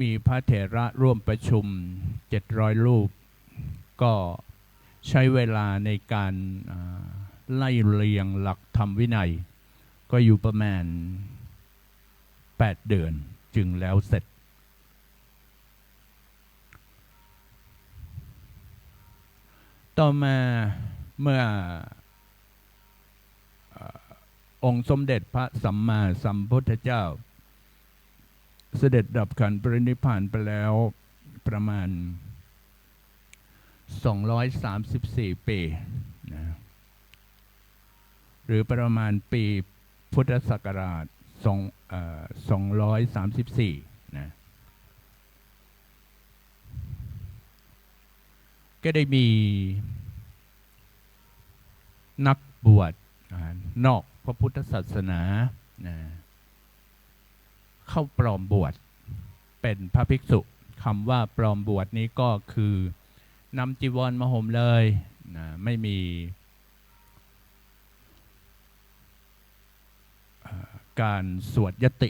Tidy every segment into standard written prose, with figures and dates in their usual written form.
มีพระเถระร่วมประชุม700รูปก็ใช้เวลาในการไล่เรียงหลักธรรมวินัยก็อยู่ประมาณ8 เดือนจึงแล้วเสร็จต่อมาเมื่อองค์สมเด็จพระสัมมาสัมพุทธเจ้าเสด็จดับขันธ์ปรินิพพานไปแล้วประมาณ234 ปีนะหรือประมาณปีพุทธศักราช234นะก็ได้มีนักบวชนอกพระพุทธศาสนานะเข้าปลอมบวชเป็นพระภิกษุคำว่าปลอมบวชนี้ก็คือนำจีวรมาห่มเลยนะไม่มีการสวดยติ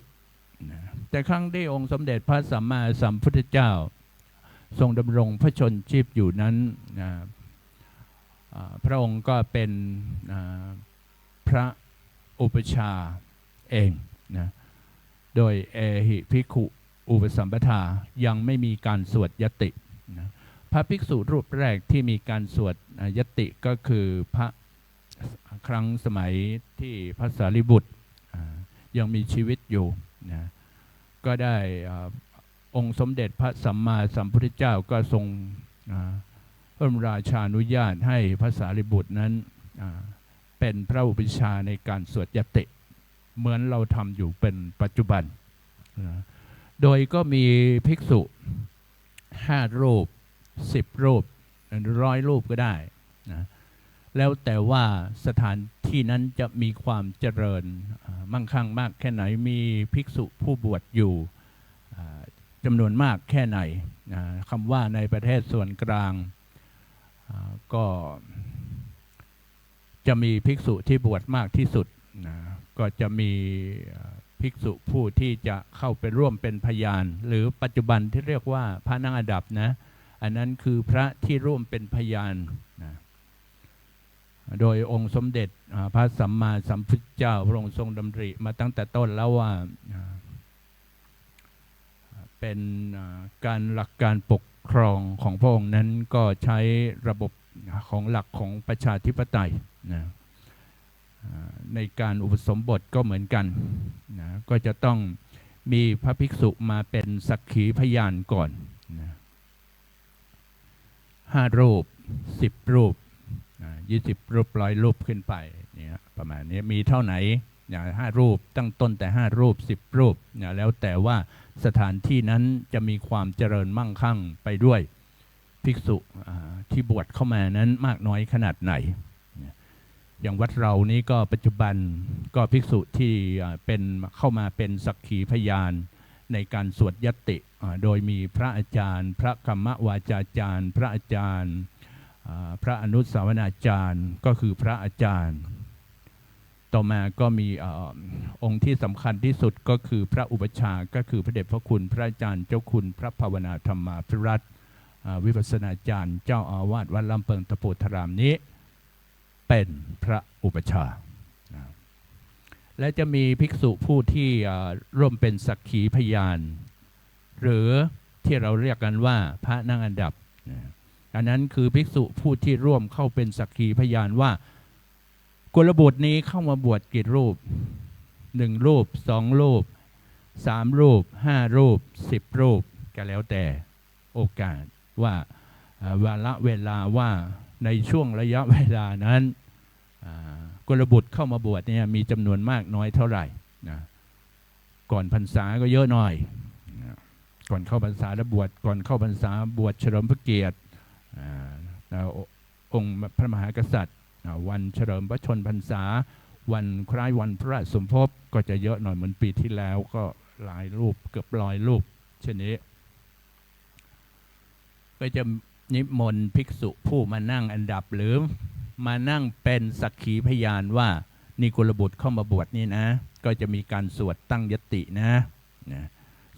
นะแต่ครั้งที่องค์สมเด็จพระสัมมาสัมพุทธเจ้าทรงดำรงพระชนชีพอยู่นั้นนะพระองค์ก็เป็นพระอุปชาเองนะโดยเอหิภิกขุอุปสัมปทายังไม่มีการสวดยตินะพระภิกษุรูปแรกที่มีการสวดยติก็คือพระครั้งสมัยที่พระสารีบุตรยังมีชีวิตอยู่นะก็ได้องค์สมเด็จพระสัมมาสัมพุทธเจ้าก็ทรงพระบรมราชานุญาตให้พระสารีบุตรนั้นเป็นพระอุปชาในการสวดยติเหมือนเราทำอยู่เป็นปัจจุบันนะโดยก็มีภิกษุ5 รูป10 รูป100 รูปก็ได้นะแล้วแต่ว่าสถานที่นั้นจะมีความเจริญมั่งคั่งมากแค่ไหนมีภิกษุผู้บวชอยู่จำนวนมากแค่ไหนนะคำว่าในประเทศส่วนกลางก็จะมีภิกษุที่บวชมากที่สุดนะก็จะมีภิกษุผู้ที่จะเข้าไปร่วมเป็นพยานหรือปัจจุบันที่เรียกว่าพระนั่งอันดับนะอันนั้นคือพระที่ร่วมเป็นพยานนะโดยองค์สมเด็จพระสัมมาสัมพุทธเจ้าพระองค์ทรงดำริมาตั้งแต่ต้นแล้วว่าเป็นการหลักการปกครองของพระองค์นั้นก็ใช้ระบบของหลักของประชาธิปไตยนะในการอุปสมบทก็เหมือนกันนะก็จะต้องมีพระภิกษุมาเป็นสักขีพยานก่อนนะ5 รูป10 รูป20 รูป100 รูปขึ้นไปเนี่ยประมาณนี้มีเท่าไหน5 รูปตั้งต้นแต่5 รูป10 รูปแล้วแต่ว่าสถานที่นั้นจะมีความเจริญมั่งคั่งไปด้วยภิกษุที่บวชเข้ามานั้นมากน้อยขนาดไหนอย่างวัดเรานี้ก็ปัจจุบันก็ภิกษุที่เป็นเข้ามาเป็นสักขีพยานในการสวดยติโดยมีพระอาจารย์พระกรรมวาจาจารย์พระอาจารย์พระอนุสาวนาจารย์ก็คือพระอาจารย์ต่อมาก็มีองค์ที่สำคัญที่สุดก็คือพระอุปชาก็คือพระเดชพระคุณพระอาจารย์เจ้าคุณพระภาวนาธรรมาภิรัตน์วิปัสสนาจารย์เจ้าอาวาสวัดลำเพิงตะโพธารามนี้เป็นพระอุปชาและจะมีภิกษุผู้ที่ร่วมเป็นสักขีพยานหรือที่เราเรียกกันว่าพระนั่งอันดับอันนั้นคือภิกษุผู้ที่ร่วมเข้าเป็นสักขีพยานว่ากุลบุตรนี้เข้ามาบวชกี่รูป1 รูป2 รูป3 รูป5 รูป10 รูปก็แล้วแต่โอกาสว่าวาระเวลาว่าในช่วงระยะเวลานั้นกุลบุตรเข้ามาบวชเนี่ยมีจำนวนมากน้อยเท่าไหร่นะก่อนพรรษาก็เยอะหน่อยก่อนเข้าพรรษาแล้วบวชก่อนเข้าพรรษาบวชเฉลิมพระเกียรติองค์พระมหากษัตริย์วันเฉลิมพระชนพรรษาวันคล้ายวันพระราชสมภพก็จะเยอะหน่อยเหมือนปีที่แล้วก็หลายรูปเกือบ100 รูปเช่นนี้ก็จะนิมนต์ภิกษุผู้มานั่งอันดับหรือมานั่งเป็นสักขีพยานว่านี่กุลบุตรเข้ามาบวชนี่นะก็จะมีการสวดตั้งยตินะ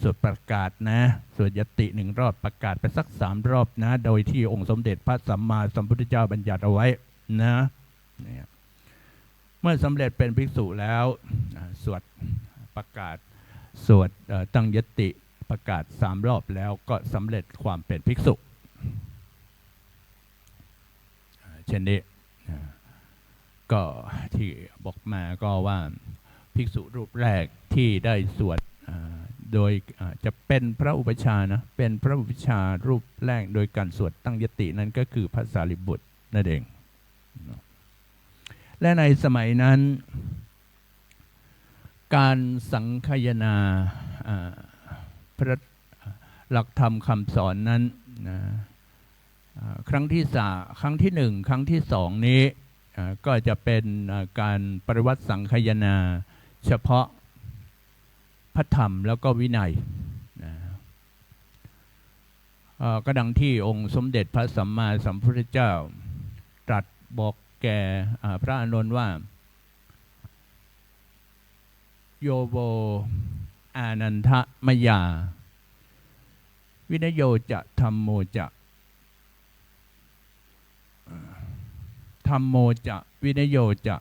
สวดประกาศนะสวดยติ1 รอบประกาศไปสัก3 รอบนะโดยที่องค์สมเด็จพระสัมมาสัมพุทธเจ้าบัญญัติเอาไว้นะเมื่อสำเร็จเป็นภิกษุแล้วสวดประกาศสวดตั้งยติประกาศ3 รอบแล้วก็สำเร็จความเป็นภิกษุเช่นนี้ก็ที่บอกมาก็ว่าภิกษุรูปแรกที่ได้สวดโดยจะเป็นพระอุปัชฌาย์นะเป็นพระอุปัชฌาย์รูปแรกโดยการสวดตั้งยตินั้นก็คือพระสารีบุตรนั่นเองและในสมัยนั้นการสังคายนาพระหลักธรรมคำสอนนั้นครั้งที่1 ครั้งที่2นี้ก็จะเป็นการปริวัติสังคายนาเฉพาะพระธรรมแล้วก็วินัยก็ดังที่องค์สมเด็จพระสัมมาสัมพุทธเจ้าตรัสบอกแก่พระอานนท์ว่าโยโวอานันทมยาวินโยจะธัมโมจะธัมโมจะวินโยจะ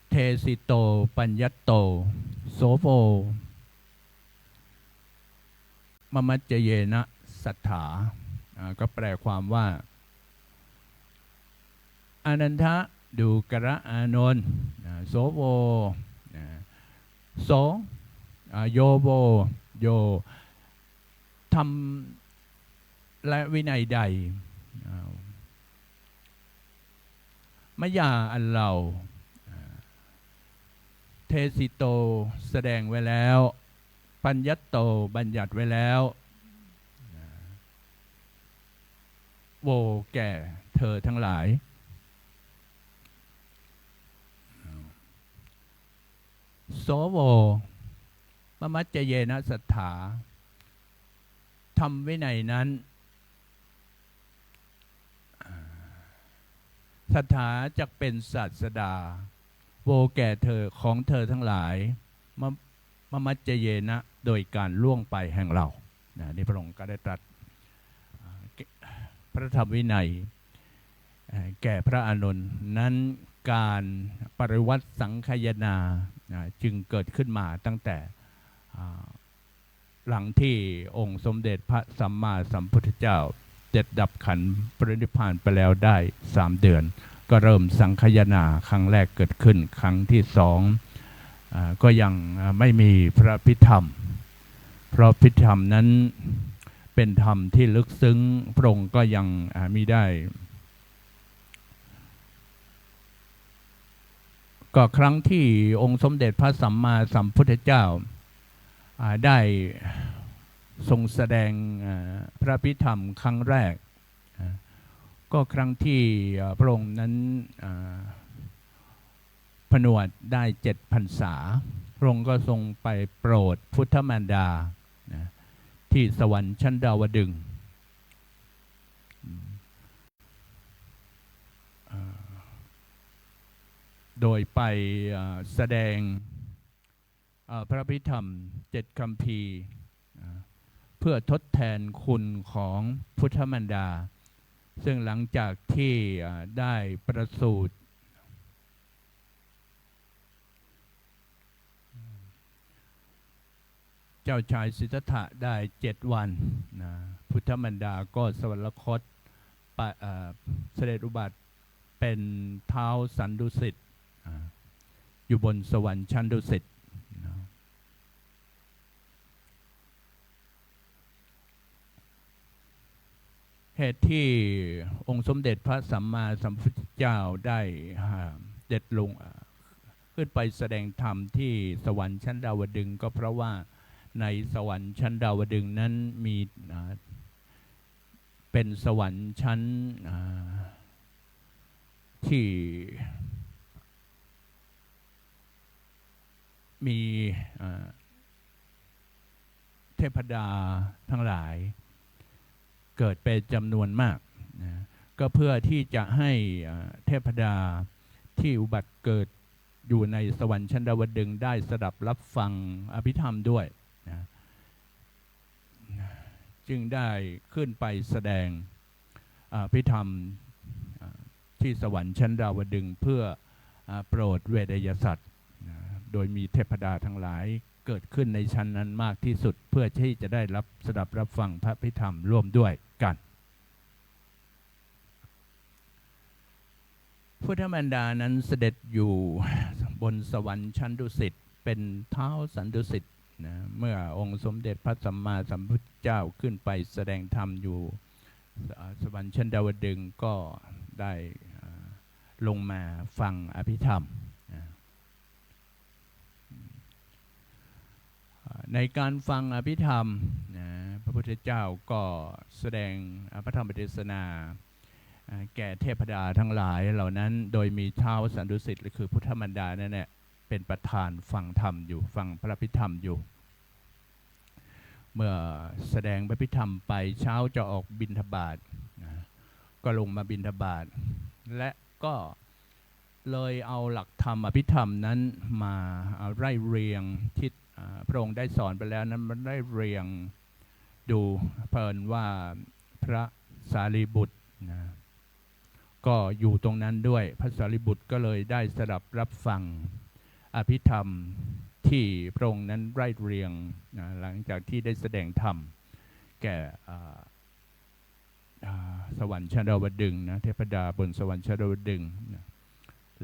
เทสิโตปัญญโตโสโภมมัจเจเยนะสัทธาก็แปลความว่าอานันทะดูกระอานนท์โสโภโสโยโวโยทำและวินัยใดมยาอันเราเทสิโตแสดงไว้แล้วปัญญัตโตบัญญัติไว้แล้วโวแก่เธอทั้งหลายโสโวมมัจเจเยนะสัทธาทำวินัยนั้นสัทธาจักเป็นศาสดาโวแก่เธอของเธอทั้งหลายมมัจเจเยนะโดยการล่วงไปแห่งเรานี่พระองค์ก็ได้ตรัสพระธรรมวินัยแก่พระอานนท์นั้นการปริวัติสังคายนาจึงเกิดขึ้นมาตั้งแต่หลังที่องค์สมเด็จพระสัมมาสัมพุทธเจ้าเจ็ดดับขันธ์ปรินิพพานไปแล้วได้3 เดือนก็เริ่มสังคายนาครั้งแรกเกิดขึ้นครั้งที่2ก็ยังไม่มีพระพิธรรมเพราะพิธรรมนั้นเป็นธรรมที่ลึกซึ้งพระองค์ก็ยังมิได้ก็ครั้งที่องค์สมเด็จพระสัมมาสัมพุทธเจ้าได้ทรงแสดงพระพิธรรมครั้งแรกก็ครั้งที่พระองค์นั้นผนวดได้7 พรรษาพระองค์ก็ทรงไปโปรดพุทธมารดาที่สวรรค์ชั้นดาวดึงส์โดยไปแสดงพระพิธรรม7 คัมภีร์เพื่อทดแทนคุณของพุทธมารดาซึ่งหลังจากที่ได้ประสูติเจ้าชายสิทธัตถะได้7 วันพุทธมารดาก็สวรรคตเสด็จอุบัติเป็นท้าวสันดุสิตอยู่บนสวรรค์ชั้นดุสิตเหตุที่องค์สมเด็จพระสัมมาสัมพุทธเจ้าได้เด็ดลงขึ้นไปแสดงธรรมที่สวรรค์ชั้นดาวดึงส์ก็เพราะว่าในสวรรค์ชั้นดาวดึงส์นั้นมีเป็นสวรรค์ชั้นที่มีเทพดาทั้งหลายเกิดเป็นจำนวนมากก็เพื่อที่จะให้เทพดาที่อุบัติเกิด อยู่ในสวรรค์ชั้นดาวดึงส์ได้สดับรับฟังอภิธรรมด้วยนะจึงได้ขึ้นไปแสดงอภิธรรมที่สวรรค์ชั้นดาวดึงส์เพื่อโปรดเวไนยสัตว์โดยมีเทพดาทั้งหลายเกิดขึ้นในชั้นนั้นมากที่สุดเพื่อที่จะได้รับสดับรับฟังพระอภิธรรมร่วมด้วยกันพุทธมารดานั้นเสด็จอยู่บนสวรรค์ชั้นดุสิตเป็นเท้าสันดุสิตนะเมื่อองค์สมเด็จพระสัมมาสัมพุทธเจ้าขึ้นไปแสดงธรรมอยู่สวรรค์ชั้นดาวดึงส์ก็ได้ลงมาฟังอภิธรรมในการฟังอภิธรรมนะพระพุทธเจ้าก็แสดงพระธรรมเทศนาแก่เทพดาทั้งหลายเหล่านั้นโดยมีท้าวสันดุสิตคือพุทธมารดานั่นแหละเป็นประธานฟังธรรมอยู่ฟังพระอภิธรรมอยู่เมื่อแสดงพระอภิธรรมไปเช้าจะออกบิณฑบาตก็ลงมาบิณฑบาตและก็เลยเอาหลักธรรมอภิธรรมนั้นมาไล่เรียงที่พระองค์ได้สอนไปแล้วนั้นมันได้เรียงดูเพลินว่าพระสารีบุตรนะก็อยู่ตรงนั้นด้วยพระสารีบุตรก็เลยได้สดับรับฟังอภิธรรมที่พระองค์นั้นไล่เรียงนะหลังจากที่ได้แสดงธรรมแก่สวรรค์ชั้นดาวดึงส์นะเทพดาบนสวรรค์ชั้นดาวดึงส์นะ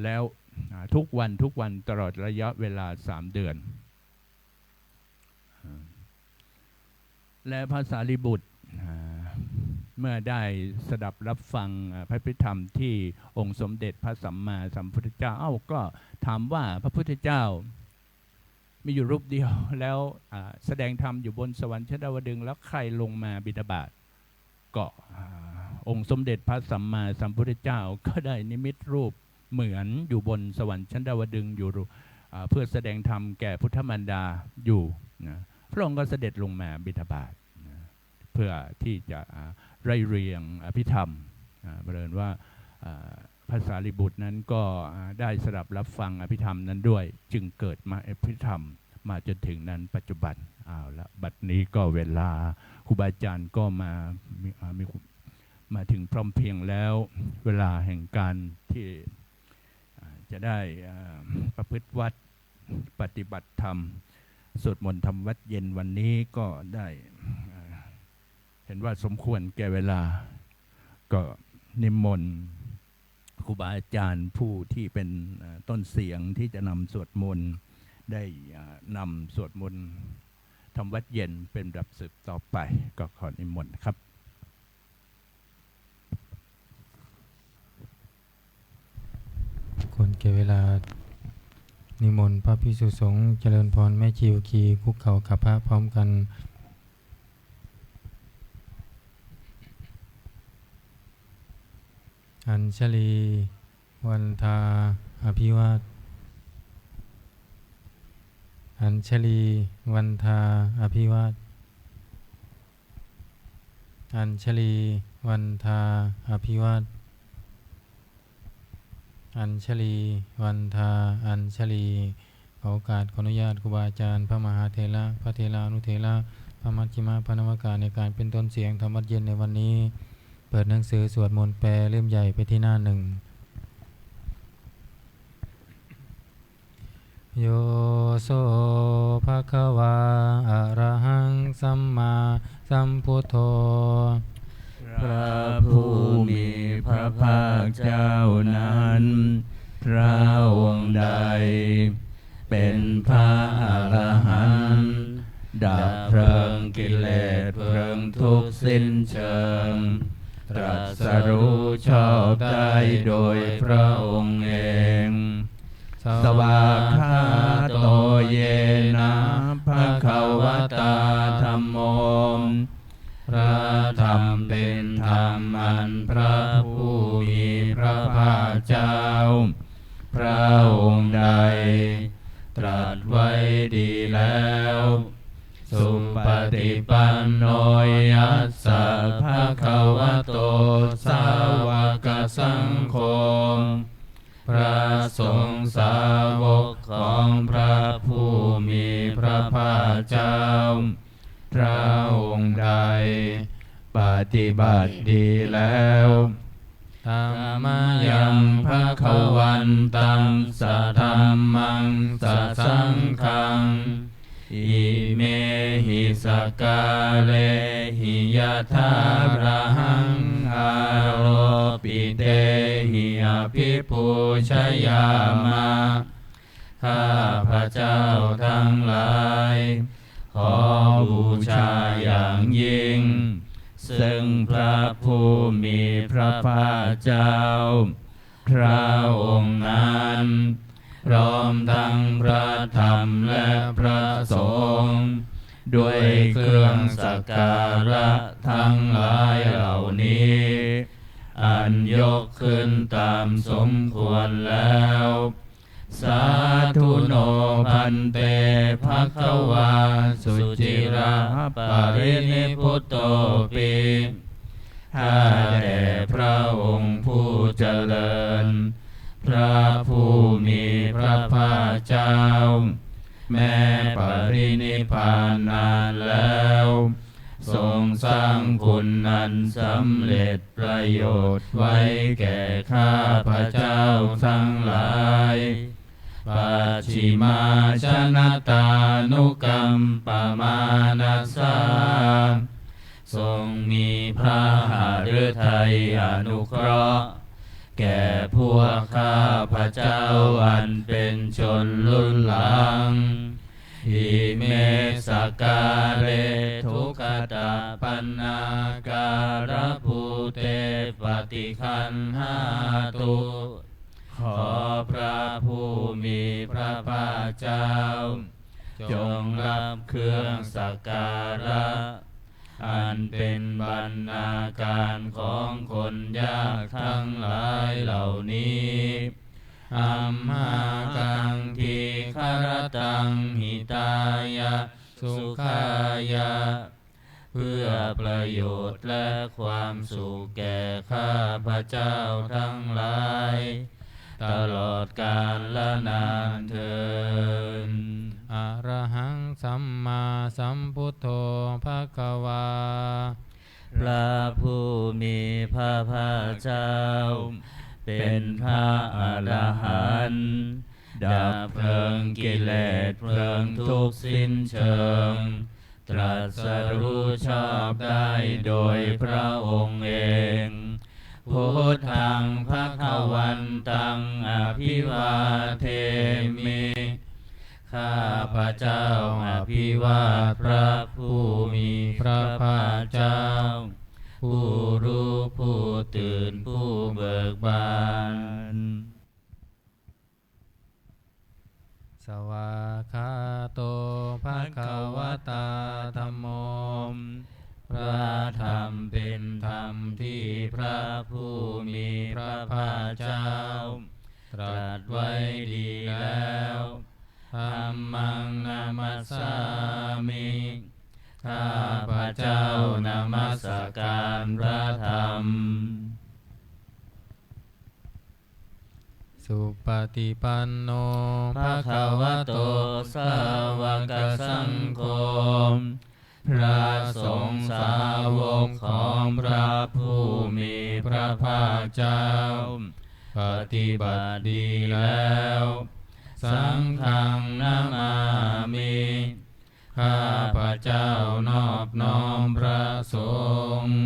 แล้วทุกวันตลอดระยะเวลา3 เดือนและพระสารีบุตรเมื่อได้สดับรับฟังพระอภิธรรมที่องค์สมเด็จพระสัมมาสัมพุทธเจ้าก็ถามว่าพระพุทธเจ้ามีอยู่รูปเดียวแล้วแสดงธรรมอยู่บนสวรรค์ชั้นดาวดึงส์แล้วใครลงมาบิณฑบาตก็องค์สมเด็จพระสัมมาสัมพุทธเจ้าก็ได้นิมิตรูปเหมือนอยู่บนสวรรค์ชั้นดาวดึงส์อยู่เพื่อแสดงธรรมแก่พุทธมารดาอยู่นะพระองค์ก็เสด็จลงมาบิณฑบาตเพื่อที่จะไล่เรียงอภิธรรมบังเอิญว่าพระสารีบุตรนั้นก็ได้สดับรับฟังอภิธรรมนั้นด้วยจึงเกิดมาอภิธรรมมาจนถึงนั้นปัจจุบันละบัดนี้ก็เวลาครูบาอาจารย์ก็มาถึงพร้อมเพียงแล้วเวลาแห่งการที่จะได้ประพฤติวัดปฏิบัติธรรมสวดมนต์ทำวัดเย็นวันนี้ก็ได้เห็นว่าสมควรแก่เวลาก็นิมนต์ครูบาอาจารย์ผู้ที่เป็นต้นเสียงที่จะนำสวดมนต์ได้นำสวดมนต์ทำวัดเย็นเป็นลำดับสืบต่อไปก็ขอนิมนต์ครับคนแก่เวลานิมนต์พระภิกษุสงฆ์เจริญพรแม่ชีวคีคุกเข่ากับพระพร้อมกันอัญชลีวันทาอภิวาทอัญชลีวันทาอภิวาทอัญชลีวันทาอภิวาทอัญชลีวันทาอัญชลีขอโอกาสขออนุญาตครูบาอาจารย์พระมหาเถระพระเถระอนุเถระพระมัชฌิมาพระนวากาในการเป็นต้นเสียงธรรมวัดเย็นในวันนี้เปิดหนังสือสวดมนต์แปลเล่มใหญ่ไปที่หน้า 1โยโสภควาอะระหังสัมมาสัมพุทโธพระผู้มีพระภาคเจ้านั้นพระองค์ใดเป็นพระอรหันต์ดับเพลิงกิเลสเพลิงทุกข์สิ้นเชิงตรัสรู้ชอบได้โดยพระองค์เองสวากขาโตเยนะภควตาธัมโมพระธรรมเป็นธรรมอันพระผู้มีพระภาคเจ้าพระองค์ใดตรัสไว้ดีแล้วสุปฏิปันโนยัสสะภะคะวะโตสาวกสังโฆ พระสงฆ์สาวกของพระผู้มีพระภาคเจ้าพระองค์ใดปฏิบัติดีแล้วธัมมายังภคะวันตังสัทธัมมังสัทสังฆังอิเมหิสกกาเลหิยะถาระหังอาโรปิเตหิอภิปูชยามะข้าพระเจ้าทั้งหลายขอบูชาอย่างยิ่งซึ่งพระผู้มีพระภาคเจ้าพระองค์นั้นพร้อมทั้งพระธรรมและพระสงฆ์ด้วยเครื่องสักการะทั้งหลายเหล่านี้อันยกขึ้นตามสมควรแล้วสาธุโนพันเตภควาสุจิระปรินิพพุตโตปิข้าแต่พระองค์ผู้เจริญพระผู้มีพระภาคเจ้าแม้ปรินิพพานนานแล้วทรงสร้างคุณนั้นสำเร็จประโยชน์ไว้แก่ข้าพระเจ้าทั้งหลายปัจฉิมาชนะตานุกรรมปมานัสสาทรงมีพระหฤทัยอนุเคราะห์แก่พวกข้าพระเจ้าอันเป็นชนรุ่นหลังอิเมสกาเรทุกขตาปันนาการภูเตปฏิคันหาตุขอพระผู้มีพระภาคเจ้าจงรับเครื่องสักการะอันเป็นบรรณาการของคนยากทั้งหลายเหล่านี้อัมหากังทีคารตังหิตายะสุขายะเพื่อประโยชน์และความสุขแก่ข้าพระเจ้าทั้งหลายตลอดกาลและนานเทอญอะระหังสัมมาสัมพุทโธภควาพระผู้มีพระภาคเจ้าเป็นพระอรหันต์ดับเพลิงกิเลสเพลิงทุกข์สิ้นเชิงตรัสรู้ชอบได้โดยพระองค์เองพุทธังภควันตังอภิวาเทมิข้าพระเจ้าอภิวาทพระผู้มีพระภาคเจ้าผู้รู้ผู้ตื่นผู้เบิกบานสวากขาโตภควตาธัมโมพระธรรมเป็นธรรมที่พระผู้มีพระภาคเจ้าตรัสไว้ดีแล้วธัมมังนามัสสามิข้าพระเจ้านามัสการพระธรรมสุปฏิปันโนภควโตสาวกสังโฆพระสงฆ์สาวกของพระผู้มีพระภาคเจ้าปฏิบัติดีแล้วสังฆังนามามิข้าพระเจ้านอบน้อมพระสงฆ์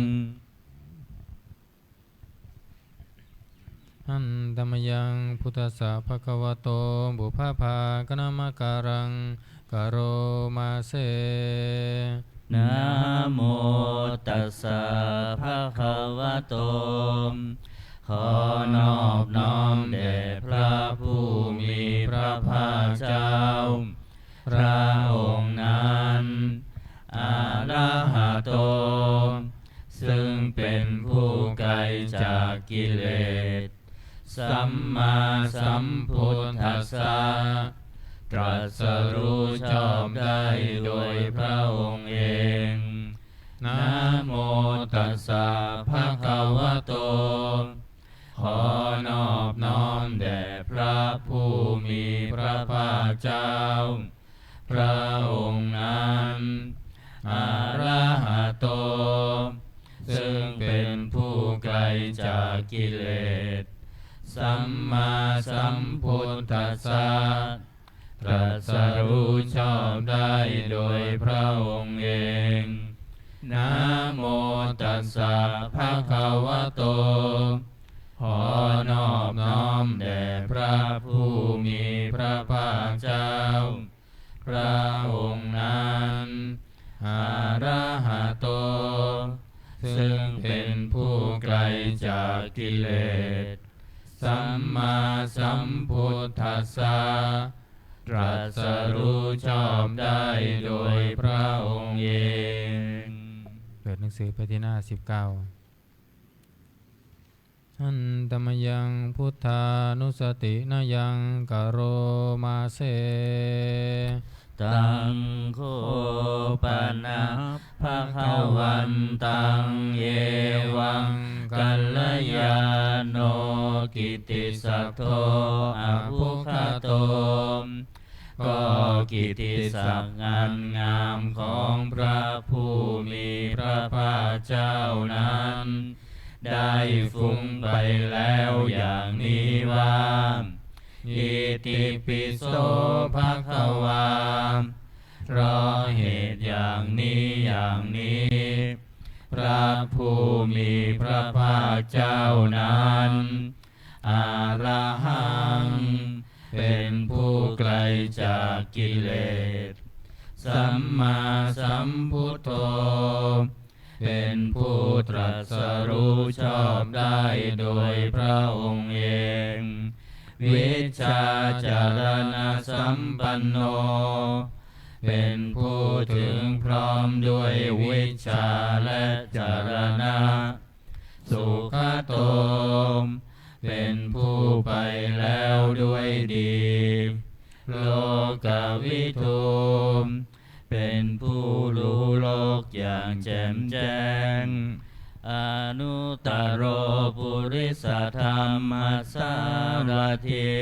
อันธรรมยังพุทธัสสะภะคะวะโตบุพพากนามการังกโรมาเสนะโมตัสสะภะคะวะโตขอนอบน้อมแด่พระผู้มีพระภาคเจ้าพระองค์นั้นอะระหะโตซึ่งเป็นผู้ไกลจากกิเลสสัมมาสัมพุทธัสสะตรัสรู้ชอบได้โดยพระองค์เองนะโมตัสสะภะคะวะโตขอนอบน้อมแด่ ระผู้มีพระภาคเจ้าพระองค์นั้นอะระหะโตซึ่งเป็นผู้ไกลจากกิเลสสัมมาสัมพุทธัสสะตรัสรู้ชอบได้โดยพระองค์เองนะโมตัสสะภะคะวะโตขอนอบน้อมแด่พระผู้มีพระภาคเจ้าพระองค์นั้นอะระหะโตซึ่งเป็นผู้ไกลจากกิเลสสัมมาสัมพุทธัสสะตรัสรู้ชอบได้โดยพระองค์เองเปิดหนังสือไปที่หน้า19อันตมยังพุทธานุสตินายังกโรมาเสตังโคปนะภะคะวันตังเยวังกัลยาโนกิตติสัทโธอภุคโตก็กิตติศักดิ์อันงามของพระผู้มีพระภาคเจ้านั้นได้ฟุ้งไปแล้วอย่างนี้ว่าอิติปิโสภะคะวาเพราะเหตุอย่างนี้พระผู้มีพระภาคเจ้านั้นอะระหังเป็นผู้ไกลจากกิเลสสัมมาสัมพุทโธเป็นผู้ตรัสรู้ชอบได้โดยพระองค์เองวิชชาจารณสัมปันโนเป็นผู้ถึงพร้อมด้วยวิชชาและจารณะสุขโตเป็นผู้ไปแล้วด้วยดีโลกวิทูเป็นผู้รู้โลกอย่างแจ่มแจ้งอนุตตโรปุริสธรรมสารถิ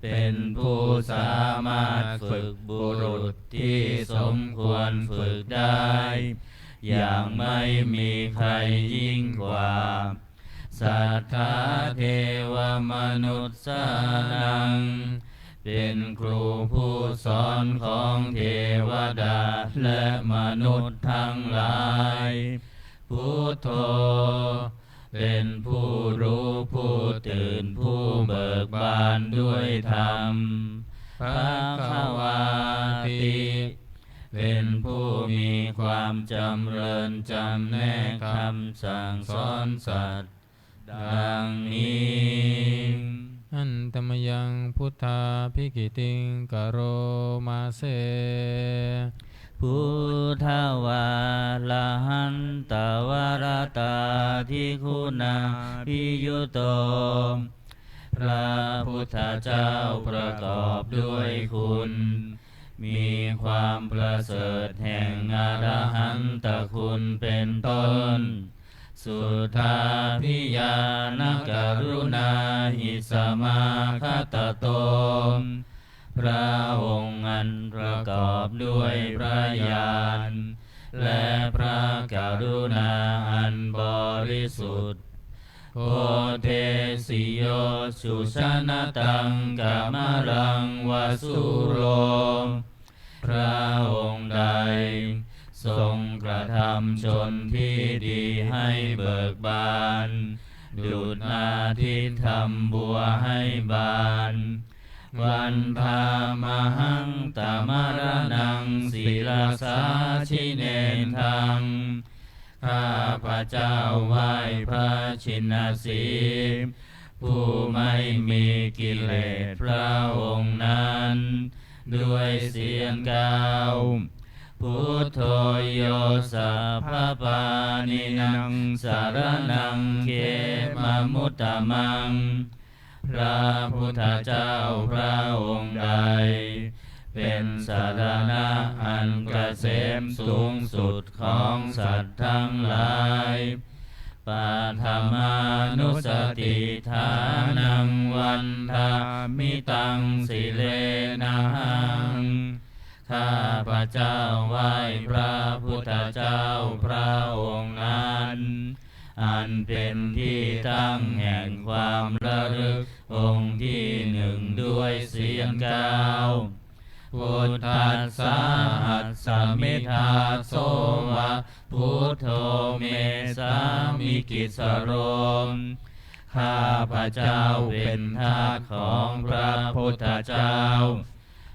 เป็นผู้สามารถฝึกบุรุษที่สมควรฝึกได้อย่างไม่มีใครยิ่งกว่าสัทธาเทวมนุษย์สานังเป็นครูผู้สอนของเทวดาและมนุษย์ทั้งหลายพุทโธเป็นผู้รู้ผู้ตื่นผู้เบิกบานด้วยธรรมภควาติเป็นผู้มีความจำเริญจำแนกคำสั่งสอนสัตว์ดังนี้อันตมยังพุทธาภิกิติงกโรมาเสพุทธวาลาหันตวรตาทิคุณาภิยุโตพระพุทธเจ้าประกอบด้วยคุณมีความประเสริฐแห่งอรหันตคุณเป็นต้นสุทาภิญาณกรุณาหิสมาคตโตพระองค์อันประกอบด้วยพระญาณและพระกรุณาอันบริสุทธิ์โอเทสิโยสุชนะตังกามรังวสุโรพระองค์ใดทรงกระทำชนที่ดีให้เบิกบานดุจอาทิตย์ทำบัวให้บานวันพามหังตมรณังศีลาสาชิเนทังข้าพระเจ้าไหว้พระชินสีห์ผู้ไม่มีกิเลสพระองค์นั้นด้วยเสียงกล่าวพุทโธโยสัพพปานินังสารนังเขมมุตตมังพระพุทธเจ้าพระองค์ใดเป็นสารณะอันเกษมสูงสุดของสัตว์ทั้งหลาย ปัทมานุสติทานังวันทามิตังสิเลนะหังข้าพระเจ้าไหว้พระพุทธเจ้าพระองค์นั้นอันเป็นที่ตั้งแห่งความระลึกองค์ที่หนึ่งด้วยเสียงกล่าวพุทธัสสะหัสสมิทาโสวะพุทโธเมสามิกิสโรมข้าพระเจ้าเป็นทาสของพระพุทธเจ้า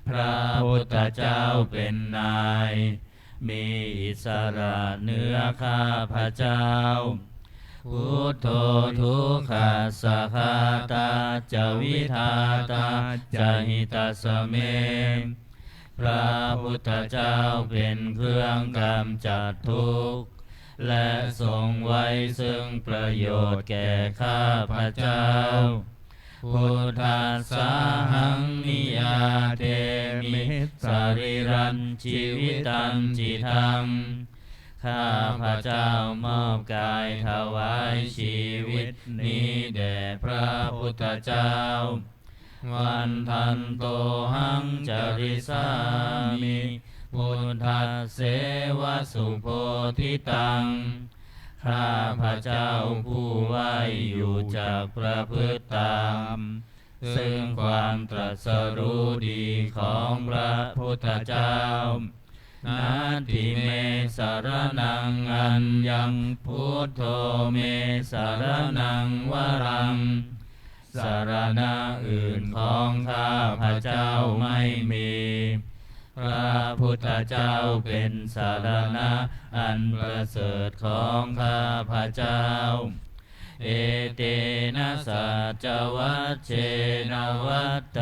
พระพุทธเจ้าเป็นนายมีอิสระเหนือข้าพระเจ้าพุทโธทุกขัสสะคาตาจวิทาตาจหิตัสสะเมพระพุทธเจ้าเป็นเครื่องกำจัดทุกข์และทรงไว้ซึ่งประโยชน์แก่ข้าพระเจ้าพุทธัสสะหังนิยาเตมิสรีรันชีวิตังจิตังข้าพระเจ้ามอบกายถวายชีวิตนี้แด่พระพุทธเจ้าวันทันโตหังจริสามิพุทธัสเสวสุโพธิตังข้าพระเจ้าผู้ไหวอยู่จากประพฤติตามซึ่งความตรัสรู้ดีของพระพุทธเจ้านาทิเมสารนังอัญญังพุทโธเมสารนังวรังสารณะอื่นของข้าพระเจ้าไม่มีพระพุทธเจ้าเป็นสารณะอันประเสริฐของข้าพระเจ้าเอเตนะสัจวัชเชนะวัตต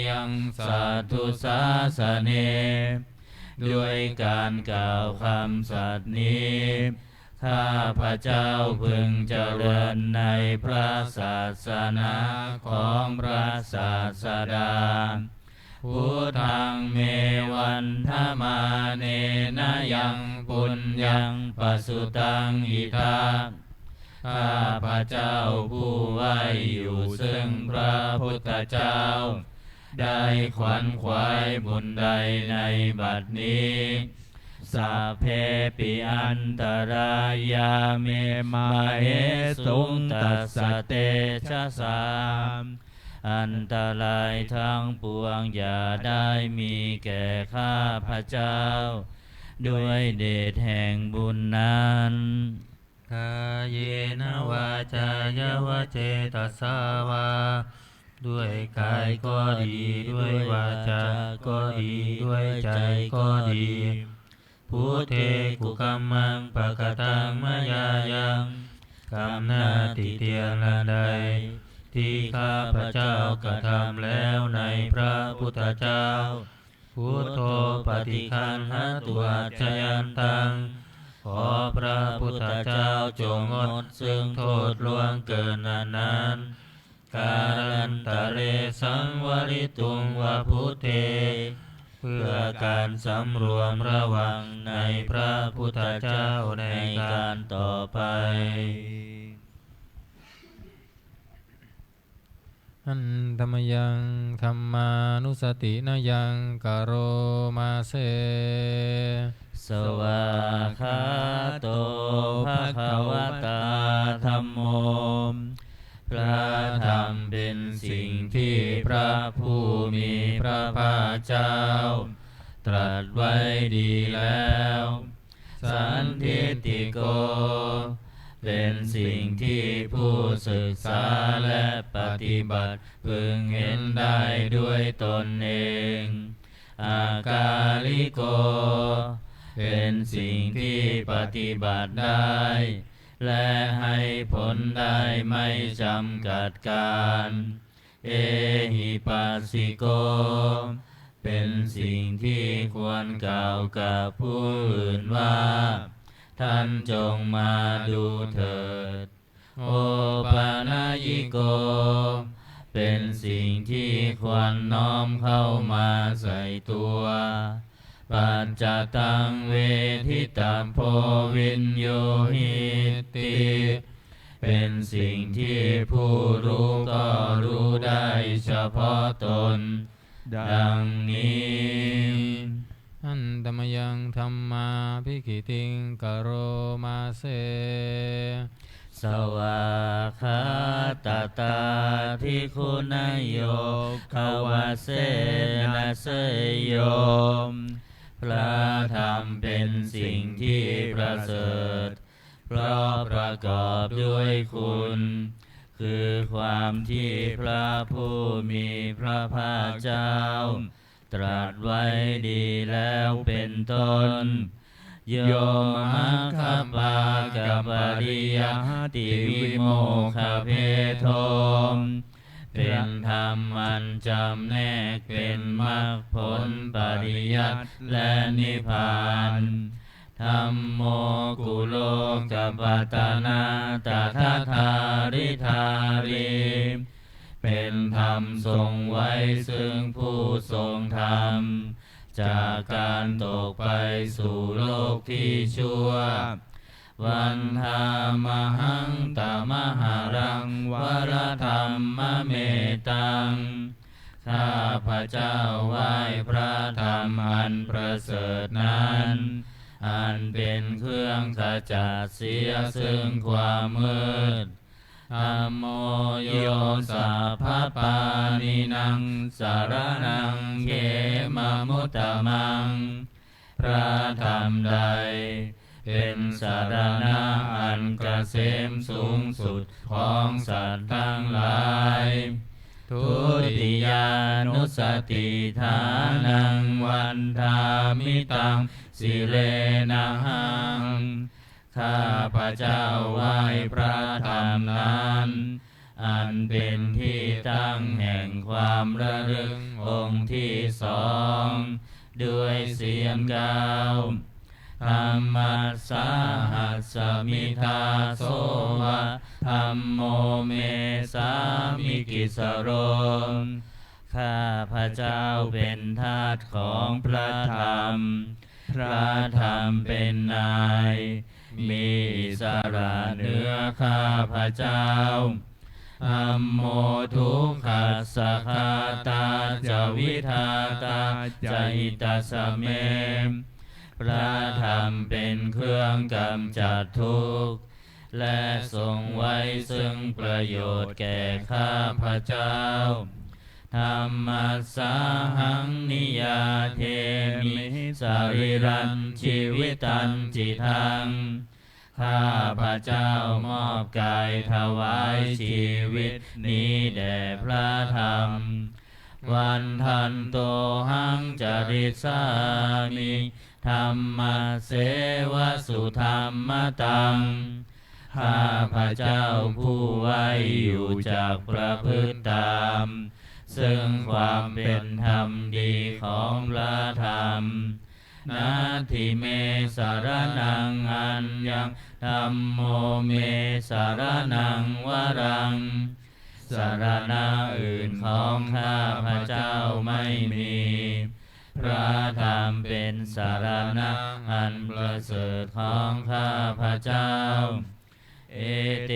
ยังสัตถุสาสเนด้วยการกล่าวคำสัตย์นี้ข้าพระเจ้าพึงเจริญในพระศาสนาของพระศาสดาพุทธังเมวันธมาเนนะยังปุญญังปัสสุตังอิทาข้าพระเจ้าผู้ไหวอยู่ซึ่งพระพุทธเจ้าได้ขวัญขวายบุญใดในบัดนี้สัพเพปิอันตรายาเมมาเหสุงตัสสะเตชะสามอันตรายทั้งปวงอย่าได้มีแก่ข้าพระเจ้าด้วยเดชแห่งบุญนั้นกายเยนะวาจายวเจตสาวาด้วยกายก็ดีด้วยวาจาก็ดีด้วยใจก็ดีพุทเทกุกัมมังปะกตังมายายังกรรมหน้าติเตียนละใดที่ข้าพระเจ้ากระทำแล้วในพระพุทธเจ้าพุทโธปฏิคันหตุอัจฉยันตังขอพระพุทธเจ้าจงงดซึ่งโทษล่วงเกินนั้นการันตะเรสังวริตุงวะพุทเทเพื่อการสำรวมระวังในพระพุทธเจ้าในการต่อไปอันธรรมยังธรรมานุสตินะยังกโรมาเสสวาคาโตภะคะวะตาธัมโมพระธรรมเป็นสิ่งที่พระผู้มีพระภาคเจ้าตรัสไว้ดีแล้วสันทิฏฐิโกเป็นสิ่งที่ผู้ศึกษาและปฏิบัติพึงเห็นได้ด้วยตนเองอากาลิโกเป็นสิ่งที่ปฏิบัติได้และให้ผลได้ไม่จำกัดการเอหิปัสสิโกเป็นสิ่งที่ควรกล่าวกับผู้อื่นว่าท่านจงมาดูเถิดโอปานายิโกเป็นสิ่งที่ควรน้อมเข้ามาใส่ตัวปัจจตังเวทิตาโพวินโยหิติ เป็นสิ่งที่ผู้รู้ก็รู้ได้เฉพาะตนดังนี้ อันตมยังธรรมาภิกิติงกโรมาเส สวากขาตตาทิคุณโยภวเสนะเสยโยมพระธรรมเป็นสิ่งที่ประเสริฐเพราะประกอบด้วยคุณ คือความที่พระผู้มีพระภาคเจ้าตรัสไว้ดีแล้วเป็นต้นโยมัคคปากับปริยติวิโมคเพโทมเป็นธรรมอันจำแนกเป็นมรรคผลปริยัติและนิพพานธัมโมกุโลกัปปตนาตถาธาริธารีเป็นธรรมทรงไว้ซึ่งผู้ทรงธรรมจากการตกไปสู่โลกที่ชั่ววันธามหังตมหารังวรธรรมเมตังข้าพระเจ้าไหว้พระธรรมอันประเสริฐนั้นอันเป็นเครื่องขจัดเสียซึ่งความมืดธัมโมโยสัพพปานินังสารนังเขมมุตตมังพระธรรมใดเป็นสารณะอันเกษมสูงสุดของสัตว์ทั้งหลายทุติยานุสติฐานังวันธามิตังสิเลนะหังข้าพระเจ้าไหว้พระธรรมนั้นอันเป็นที่ตั้งแห่งความระลึกองค์ที่สองด้วยเสียงกล่าวธัมมัสสาหัสสมิทาโสวะธัมโมเมสามิกิสโรข้าพระเจ้าเป็นทาสของพระธรรมพระธรรมเป็นนายมีอิสระเหนือข้าพระเจ้าธัมโมทุกขัสสะคาตาจวิทาตาจหิตาสเมพระธรรมเป็นเครื่องกำจัดทุกข์และทรงไว้ซึ่งประโยชน์แก่ข้าพระเจ้าธัมมัสสาหังนิยาเทมิสรีรันชีวิตันจิตังข้าพระเจ้ามอบกายถวายชีวิตนี้แด่พระธรรมวันทันโตหังจริสามิธัมมาเสวสุธรรมตังข้าพระเจ้าผู้ไว้อยู่จากประพฤติตามซึ่งความเป็นธรรมดีของพระธรรมนาทิเมสารนังอัญญังธัมโมเมสารนังวรังสารณะอื่นของข้าพระเจ้าไม่มีพระธรรมเป็นสารณะอันประเสริฐของข้าพระเจ้าเอเต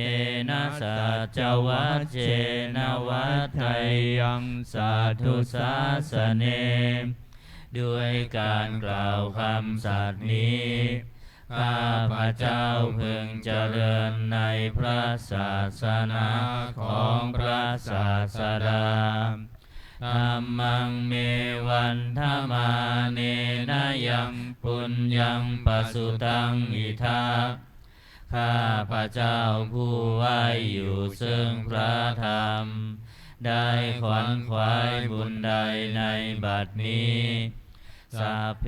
นะสัจวัจเจนะวัฏไทยังสาธุสาสเนด้วยการกล่าวคำสัตย์นี้ข้าพระเจ้าพึงเจริญในพระศาสนาของพระศาสดาธัมมังเมวันธมาเนนะยังปุญญังปสุตังอิทาข้าพระเจ้าผู้ไว้อยู่ซึ่งพระธรรมได้ขวนขวายบุญใดในบัดนี้สัพเพ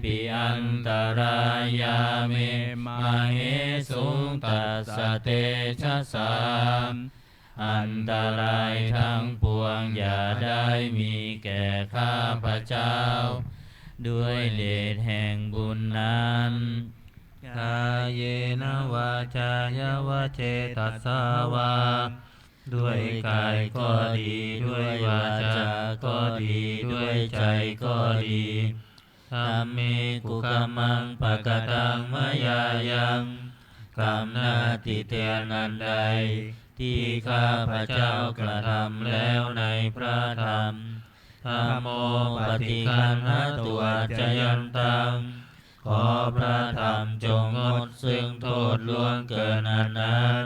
ปิอันตรายาเมมาเหสุงตัสสะเตชะสามอันตรายทั้งปวงอย่าได้มีแก่ข้าพระเจ้าด้วยเดชแห่งบุญนั้นกายเยนะวาจายวะเจตัสสาวาด้วยกายก็ดีด้วยวาจาก็ดีด้วยใจก็ดีธัมเมกุกัมมังปะกตังมะยายังก กรรมหน้าที่เตียนอันใดที่ข้าพระเจ้ากระทำแล้วในพระธรรมธัมโมปฏิคันหตัวจยันตังขอพระธรรมจงงดซึ่งโทษล่วงเกินอันนั้น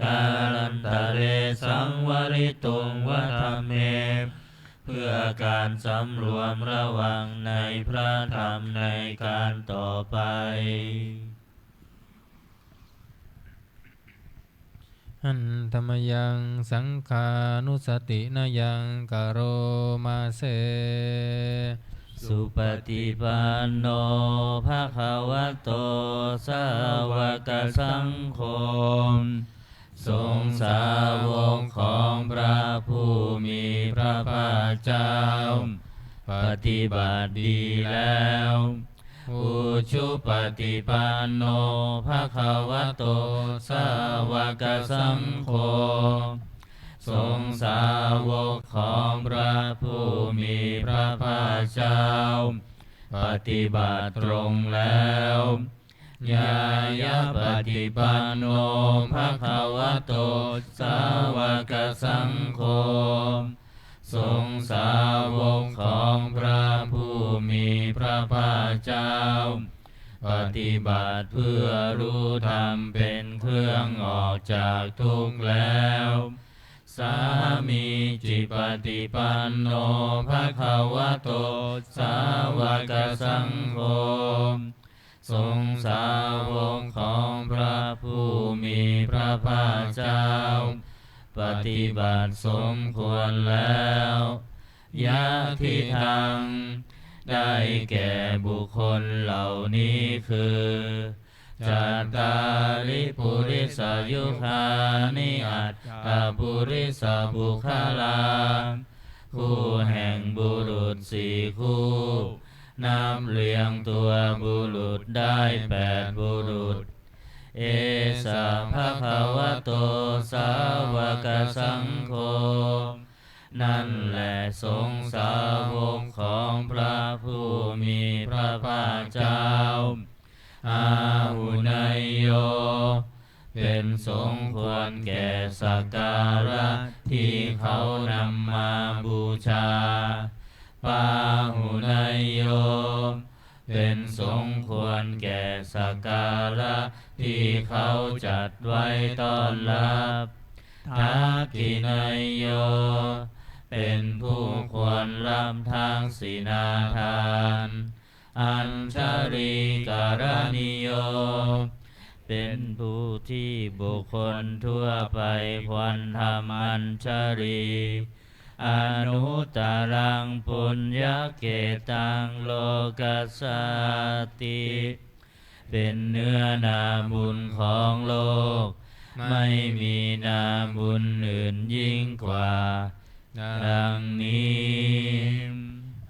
กาลันตะเรสังวริตุงวัฏเมเพื่อการสำรวมระวังในพระธรรมในการต่อไปอันธรรมยังสังขานุสตินายังกโรมาเสสุปฏิปันโนภะคะวะโตสาวกสังโฆทรงสาวกของพระผู้มีพระภาคเจ้าปฏิบัติดีแล้วอุชุปฏิปันโนภะคะวะโตสาวกสังโฆทรงสาวกของพระผู้มีพระภาคเจ้าปฏิบัติตรงแล้วญายะปฏิปันโนภะคะวะโตสาวกสังโฆทรงสาวกของพระผู้มีพระภาคเจ้าปฏิบัติเพื่อรู้ธรรมเป็นเครื่องออกจากทุกข์แล้วสามีจิปฏิปันโนภะคะวะโตสาวกสังโฆทรงสาวกของพระผู้มีพระภาคเจ้าปฏิบัติสมควรแล้วยะทิทังได้แก่บุคคลเหล่านี้คือจัตตาริปุริสยุคานิอัตตปุริสบุคลาคู่แห่งบุรุษสี่คู่นับเรียงตัวบุรุษได้8บุรุษเอสะภะคะวะโตสาวกสังโฆนั่นแหละสงฆ์สาวกของพระผู้มีพระภาคเจ้าอาหุนายโยเป็นสงควรแก่สักการะที่เขานำมาบูชาปาหุนายโยเป็นสงควรแก่สักการะที่เขาจัดไว้ต้อนรับทักขินายโยเป็นผู้ควรรับทางศีนาทานอัญชริการณิโยเป็นผู้ที่บุคคลทั่วไปควรทำอัญชรีอนุตตรังปุญญเกตังโลกัสสติเป็นเนื้อนาบุญของโลกไม่มีนาบุญอื่นยิ่งกว่าดังนี้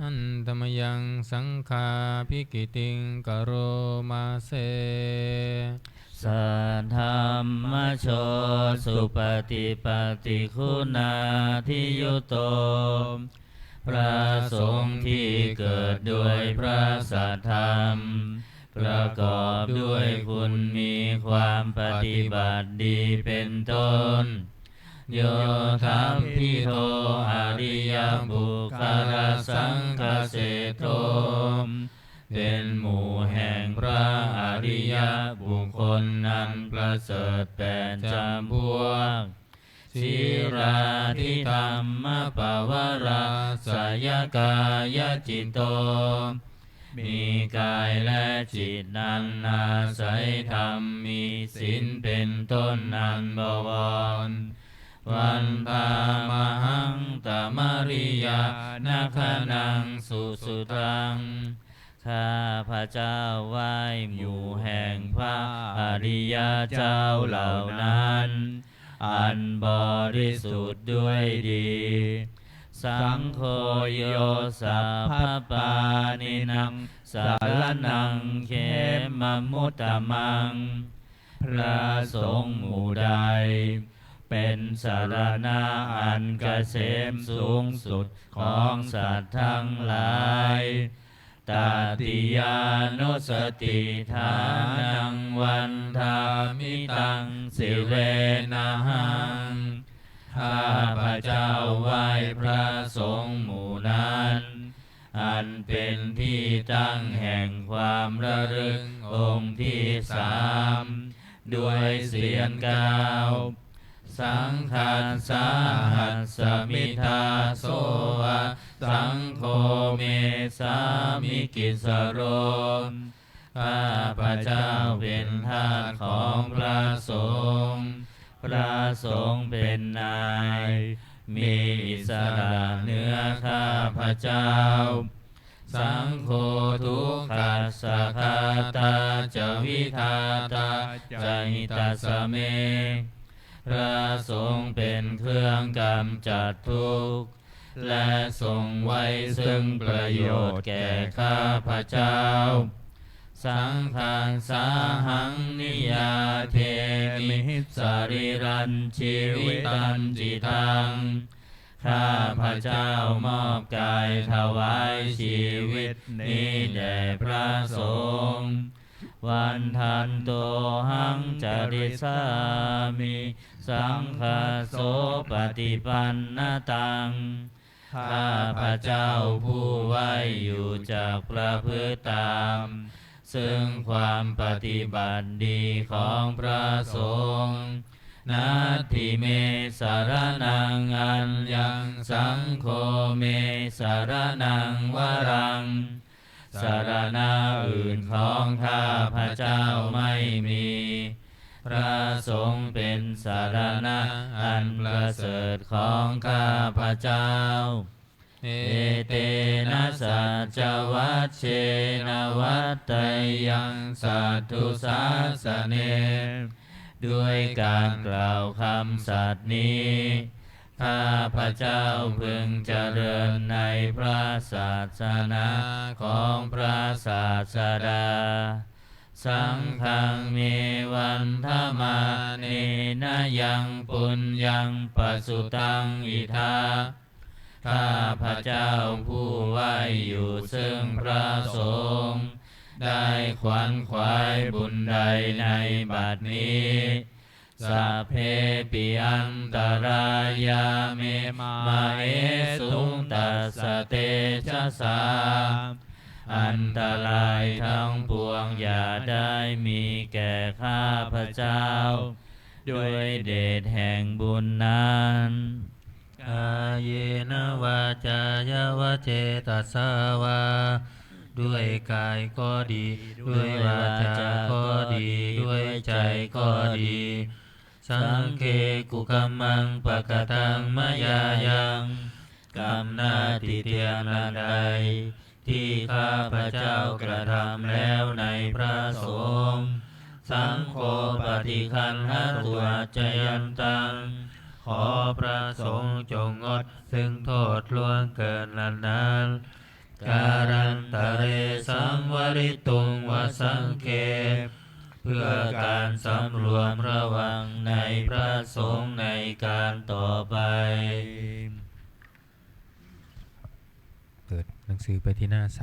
อันธรรมยังสังฆาภิกิติงกโรมาเสสัทธรรมโชสุปฏิปฏิคุณาทิยุโตพระสงฆ์ที่เกิดด้วยพระสัทธรรมประกอบด้วยคุณมีความปฏิบัติดีเป็นต้นโยธัมพิโทอริยบุคลสังฆเสโตเป็นหมู่แห่งพระอริยบุคคลนั้นประเสริฐ8จำพวกสีราธิธรรมปวาราสยกายจิตโตมีกายและจิตนั้นอาศัยธรรมมีศีลเป็นต้นนันบวรวันตามหังตมริยานาคนังสุสุตังข้าพระเจ้าไหว้หมู่แห่งพระอริยเจ้าเหล่านั้นอันบริสุทธิ์ด้วยดีสังโฆโยสัพพปานินังสารนังเขมมุตตมังพระสงฆ์หมู่ใดเป็นสารณะอันเกษมสูงสุดของสัตว์ทั้งหลาย ตติยานุสติฐานังวันทามิตังสิเวนะหังข้าพระเจ้าไหว้พระสงฆ์หมู่นั้นอันเป็นที่ตั้งแห่งความระลึกองค์ที่สามด้วยเสียงกล่าวสังฆัสสะหัสสมิทาโสวะสังโฆเมสามิกิสโรข้าพระเจ้าเป็นทาสของพระสงฆ์พระสงฆ์เป็นนายมีอิสระเหนือข้าพระเจ้าสังโฆทุกขัสสะคาตาจวิทาตาจหิตัสสะเมพระสงฆ์เป็นเครื่องกำจัดทุกข์และทรงไว้ซึ่งประโยชน์แก่ข้าพระเจ้าสังฆัสสะหังนิยาเทมิสรีรันชีวิตันจิตังข้าพระเจ้ามอบกายถวายชีวิตนี้แด่พระสงฆ์วันทันโตหังจริสามิสังฆโสปฏิปันนตังข้าพระเจ้าผู้ไว้อยู่จากประพฤติตามซึ่งความปฏิบัติดีของพระสงฆ์นาทิเมสารนังอัญญังสังโฆเมสารนังวรังสารณะอื่นของข้าพระเจ้าไม่มีพระสงฆ์เป็นสารณะอันประเสริฐของข้าพระเจ้าเอเตนะสัจวัชเชนะวัตตยังสัตถุสาสเนด้วยการกล่าวคำสัตย์นี้ข้าพระเจ้าพึงเจริญในพระศาสนาของพระศาสดาสังฆังเมวันธมาเนนะยังปุญญังปสุตังอิทาข้าพระเจ้าผู้ไว้อยู่ซึ่งพระสงฆ์ได้ขวนขวายบุญใดในบัดนี้สัพเพปิอันตรายาเมมาเอสุงตัสสะเตชะสาอันตรายทั้งปวงอย่าได้มีแก่ข้าพระเจ้าด้วยเดชแห่งบุญนั้นกายเยนะวาจายาวเจตัสสาวาด้วยกายก็ดีด้วยวาจาก็ดีด้วยใจก็ดีสังเคกุกัมมังปะกตังมยายังกรรมหน้าที่เทียมนั้นใดที่ข้าพระเจ้ากระทำแล้วในพระสงฆ์สังโฆปฏิคันหตัวจยันตังขอพระสงฆ์จงงดซึ่งโทษล่วงเกินนั้นการันตะเรสังวริตุงวสังเคเพื่อการสำรวมระวังในพระสงฆ์ในการต่อไปเปิดหนังสือไปที่หน้า38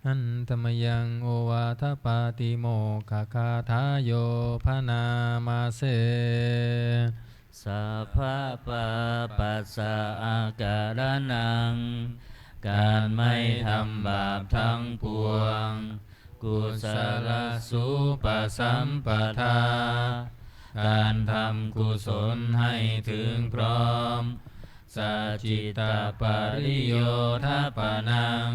อันตมยังโอวาทปาติโมกคาทาโยพนามาเสสัพพะปะปัสสะอาการนังการไม่ทำบาปทั้งปวงกุศลสุปสัมปทาการทำกุศลให้ถึงพร้อมสัจจิตาปริโยทปนัง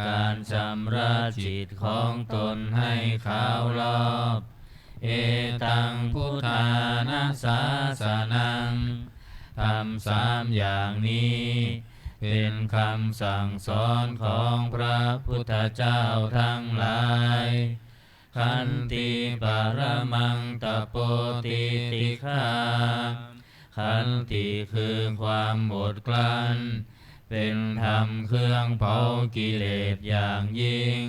การชำระจิตของตนให้ขาวรอบเอตังพุทธานาสาสนังทำสามอย่างนี้เป็นคำสั่งสอนของพระพุทธเจ้าทั้งหลายขันติปรมังตโปติติฆาขันติคือความอดกลั้นเป็นธรรมเครื่องเผากิเลสอย่างยิ่ง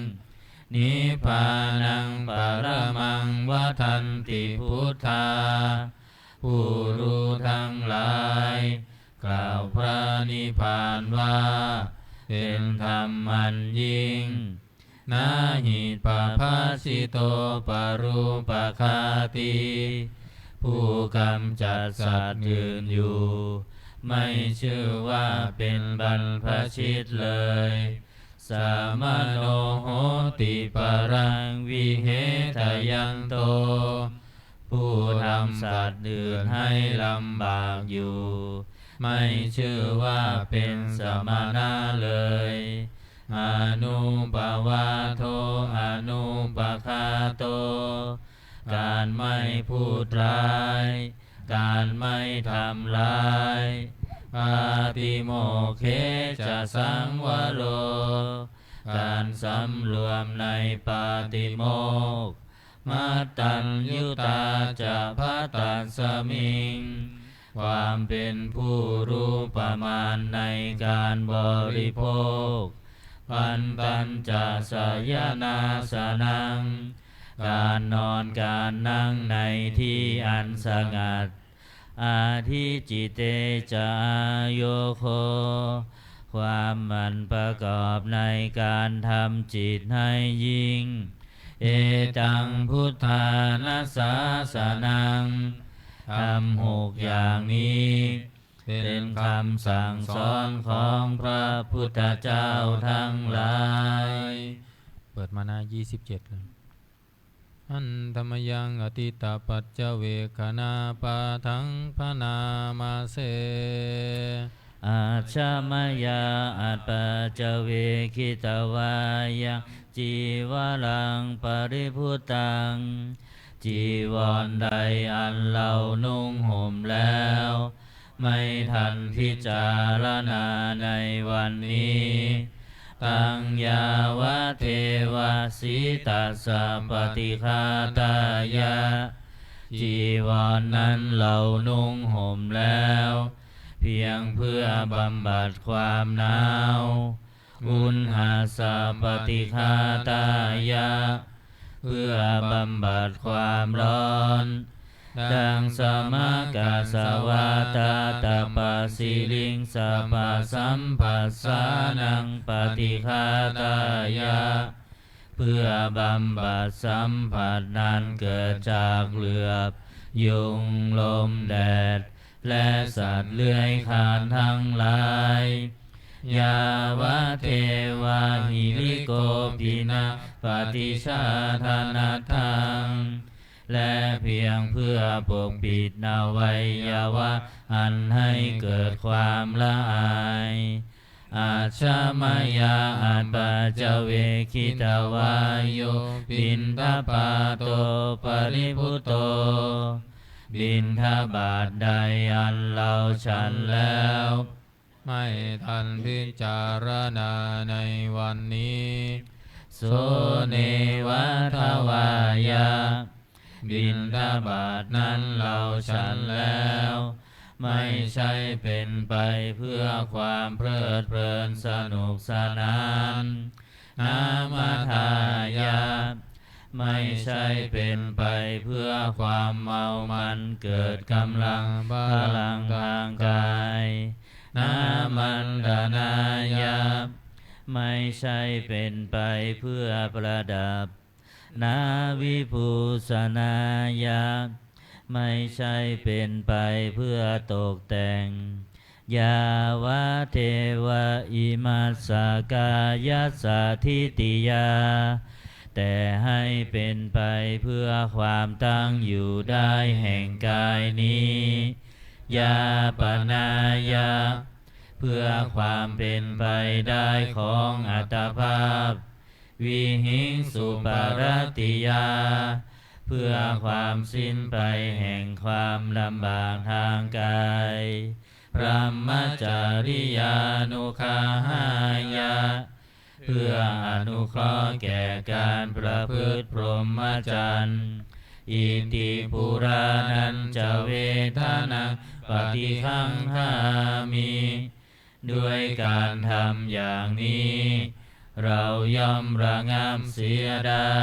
นิพพานังปรมังวทันติพุทธาผู้รู้ทั้งหลาย กล่าวพระนิพพานว่าเป็นธรรมอันยิ่งนาหิปภาสิโตปรูปคาติผู้กำจัดสัตว์อื่นอยู่ไม่ชื่อว่าเป็นบรรพชิตเลยสามโนโหติปรังวิเหทยันโตผู้ทำสัตว์อื่นให้ลำบากอยู่ไม่ชื่อว่าเป็นสมณะเลยอนุปวาโทอนุปคาโตการไม่พูดร้ายการไม่ทำร้ายปาติโมกเขจะสังวโรการสำรวมในปาติโมกข์มัตตัญยุตาจะภัตตัสสมิงความเป็นผู้รู้ประมาณในการบริโภคปันตัญจะสยนาสนังการนอนการนั่งในที่อันสงัดอาทิจิเตจะโยโคความมันประกอบในการทำจิตให้ยิ่งเอตังพุทธานาสาสนังทำ6อย่างนี้เป็นคำสั่งสอนของพระพุทธเจ้าทั้งหลายเปิดมาหน้า27เลยอันธรรมยังอติตาปัจจเวคณาปาทังพนามาเสอาชามายาอัปปัจจเวคิตวายังจีวรังปริพุตังจีวรใดอันเรานุ่งห่มแล้วไม่ทันพิจารณาในวันนี้ตังยาวะเทวะสิตัสสะปฏิฆาตายะจีวรนั้นเรานุ่งห่มแล้วเพียงเพื่อบำบัดความหนาวอุณหาสะปฏิฆาตายะเพื่อบำบัดความร้อนดังสมกาสวาตาตาปะสิลิงสะปะสัมปัสสานังปฏิฆาตายะเพื่อบำบัดสัมผัสนั้นเกิดจากเหลือบยุงลมแดดและสัตว์เลื้อยคลานทั้งหลายยาวะเทวะหิริโกปินะปฏิชาธานาทังและเพียงเพื่อปกปิดอวัยวะอันให้เกิดความละอายอาชามายาอัปปัจจเวคิตวายโยปินทปาโตปริพุโตบิณฑบาตใดอันเราฉันแล้วไม่ทันพิจารณาในวันนี้โสเนวะทวายาบิณฑบาตนั้นเราฉันแล้วไม่ใช่เป็นไปเพื่อความเพลิดเพลินสนุกสนานนามาทายาไม่ใช่เป็นไปเพื่อความเมามันเกิดกำลังพลังทางกายนามันดานายาไม่ใช่เป็นไปเพื่อประดับนาวิภูสนายาไม่ใช่เป็นไปเพื่อตกแต่งยาวะเทวะอิมัสสกายสสทิติยาแต่ให้เป็นไปเพื่อความตั้งอยู่ได้แห่งกายนี้ยาปนายาเพื่อความเป็นไปได้ของอัตภาพวิหิงสุปารติยาเพื่อความสิ้นไปแห่งความลำบากทางกายพรหมจาริยานุคาหายาเพื่ออนุเคราะห์แก่การประพฤติพรหมจรรย์อิติปุรานันจะเวทนาปฏิฆังหามิด้วยการทำอย่างนี้เราย่อมระงับเสียได้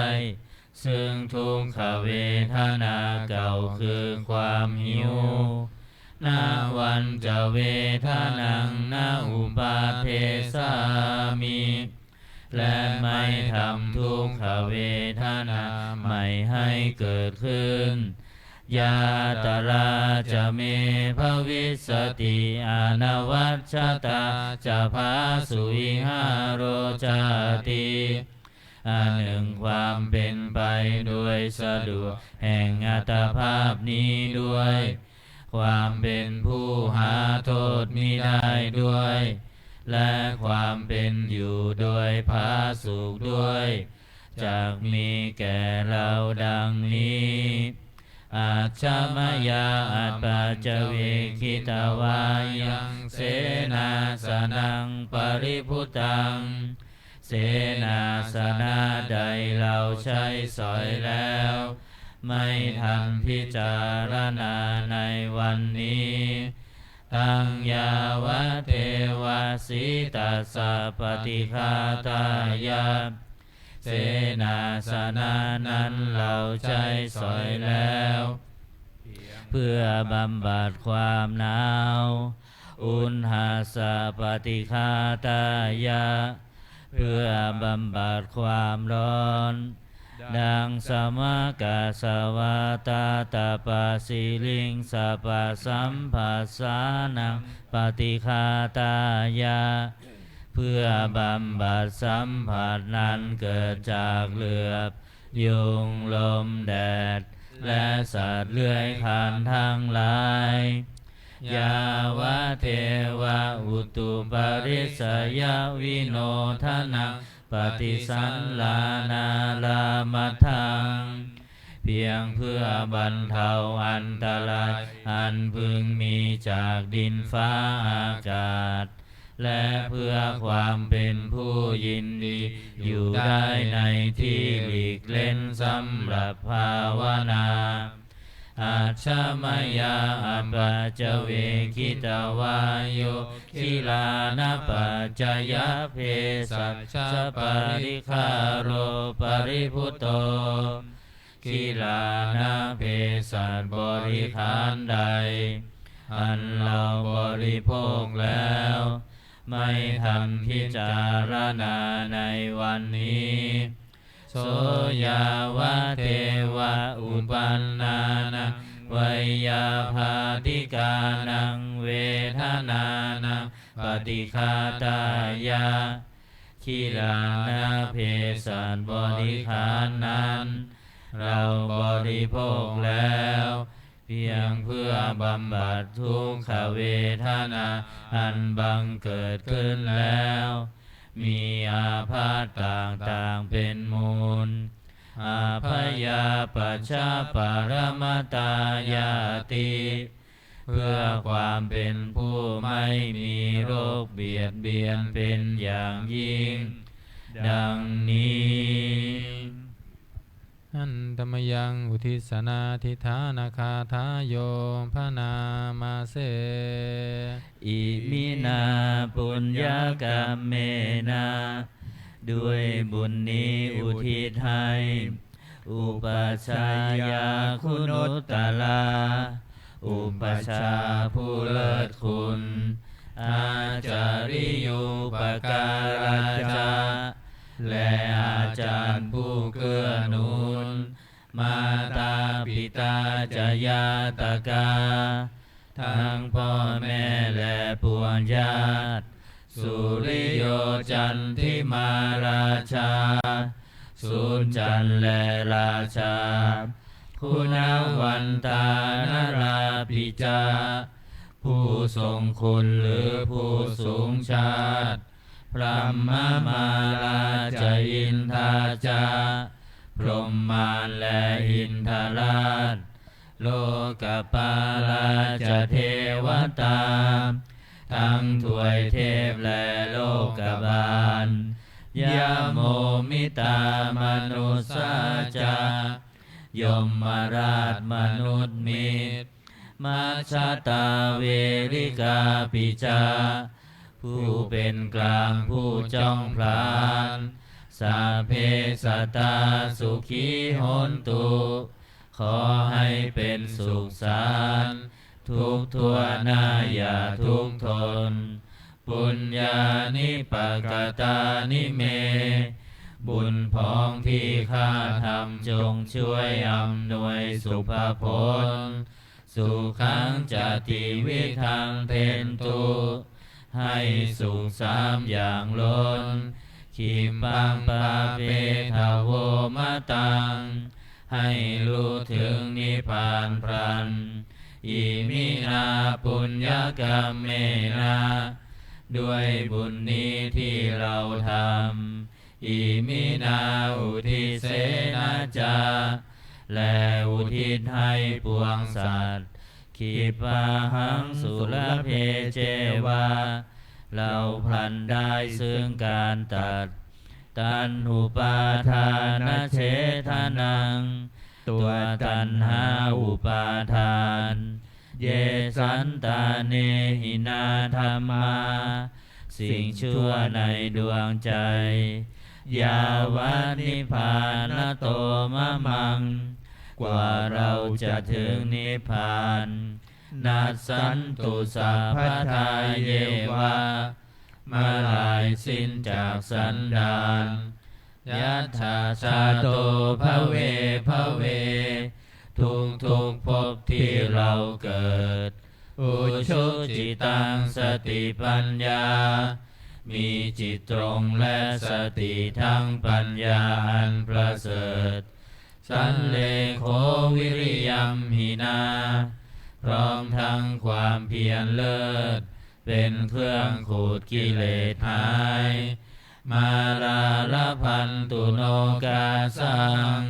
ซึ่งทุกขเวทนาเก่าคือความหิว นาวันจะเวทานังนาอุปาเทสามิและไม่ทำทุกขเวทนาไม่ให้เกิดขึ้นยาตราจะเมภวิสติอนวัชชตาจะพาสุวิหารโรจาติอันหนึ่งความเป็นไปโดยสะดวกแห่งอัตภาพนี้ด้วยความเป็นผู้หาโทษมิได้ด้วยและความเป็นอยู่โดยผาสุกด้วยจากมีแก่เราดังนี้อาชามยาอัปปัจจเวคิตาวายังเสนาสนังปริพุตังเสนาสนะใดเราใช้สอยแล้วไม่ทันพิจารณาในวันนี้ตังยาวะเทวาสิตัสสะปฏิฆาตายาเสนาสนะนั้นเราใช้สอยแล้วเพื่อบำบัดความหนาวอุณหาสะปฏิฆาตายาเพื่อบำบัดความร้อนดังสมกาสวาตาตาปาสิลิงสะปะสัมภาสานังปฏิฆาตายาเพื่อบำบัดสัมผัสนั้นเกิดจากเหลือบยุงลมแดดและสัตว์เลื้อยคลานทั้งหลายยาวะเทวะอุตุปริสยวิโนทนังปฏิสันลานาลามัทังเพียงเพื่อบรรเทาอันตรายอันพึงมีจากดินฟ้าอากาศและเพื่อความเป็นผู้ยินดีอยู่ได้ในที่หลีกเล่นสำหรับภาวนาอาชามยาอัปปัจจเวคิตาวายโยคิลานปัจจยเพสัชชะปริคาโรปริพุตโตคิลานะเพสัชบริขารใดอันเราบริโภคแล้วไม่ทันพิจารณาในวันนี้โสยาวะเทวะอุปันนานังวัยยาภาติกานังเวทนานังปฏิฆาตายาคิลานะเพสัชบริขารนั้นเราบริโภคแล้วเพียงเพื่อบำบัดทุกขเวทนาอันบังเกิดขึ้นแล้วมีอาพาธต่างๆเป็นมูลอาพยาปัชชาปรมตายาติเพื่อความเป็นผู้ไม่มีโรคเบียดเบียนเป็นอย่างยิ่งดังนี้อันตมยังอุทิศนาทิธานาคาทาโยพนามาเสอิมินาปุญญกรรมเมนาด้วยบุญนี้อุทิศให้อุปชายาคุณุตตลาอุปชาผู้เลิศคุณอาจาริยุปการาจาและอาจารย์ผู้เกื้อหนุนมาตาปิตาจายาตกาทั้งพ่อแม่และปวงญาติสุริโยจันทิมาราชาสุนจันและราชาคุณวันตานราปิจาผู้ทรงคุณหรือผู้สูงชาติพระมามาราชอินทาจาพรหมานและอินทราชโลกปาราชเทวตาทั้งถวยเทพและโลกบาลยะโมมิตามนุสสาจายมราชมนุษย์มิตรมัชฌตาเวริกาปิจาผู้เป็นกลางผู้จ้องพลานสาเพสตาสุขีโหนตุขอให้เป็นสุขสันต์ ทุกข์ทั่วหน้าอย่าทุกข์ทนปุญญานิปักตานิเมบุญพ้องที่ข้าทำจงช่วยอำนวยสุภผลสุขังจติวิทังเทนตุให้สุขสามอย่างล้นขิมปังปาเปทาโวมะตังให้รู้ถึงนิพพานพรันอิมินาปุญญกรรมเมนะด้วยบุญนี้ที่เราทำอิมินาอุทิเสนาจาและอุทิศให้ปวงสัตว์ขีปาหังสุรเพเจวาเราพลันได้ซึ่งการตัดตัณหุปาทานเฉทานังตัวตัณหาอุปาทานเยสันตาเนหินาธรรมาสิ่งชั่วในดวงใจยาวานิพพานโตมะมังกว่าเราจะถึงนิพพานนัสสันตุสัพพทาเยวามาลายสิ้นจากสันดานยัตถาชาโตภเวภเวทุกภพที่เราเกิดอุชุจิตังสติปัญญามีจิตตรงและสติทั้งปัญญาอันประเสริฐสันเลโควิริยัมหินาพร้อมทั้งความเพียรเลิศเป็นเครื่องขูดกิเลสหายมาลาลพันตุโนกาสัง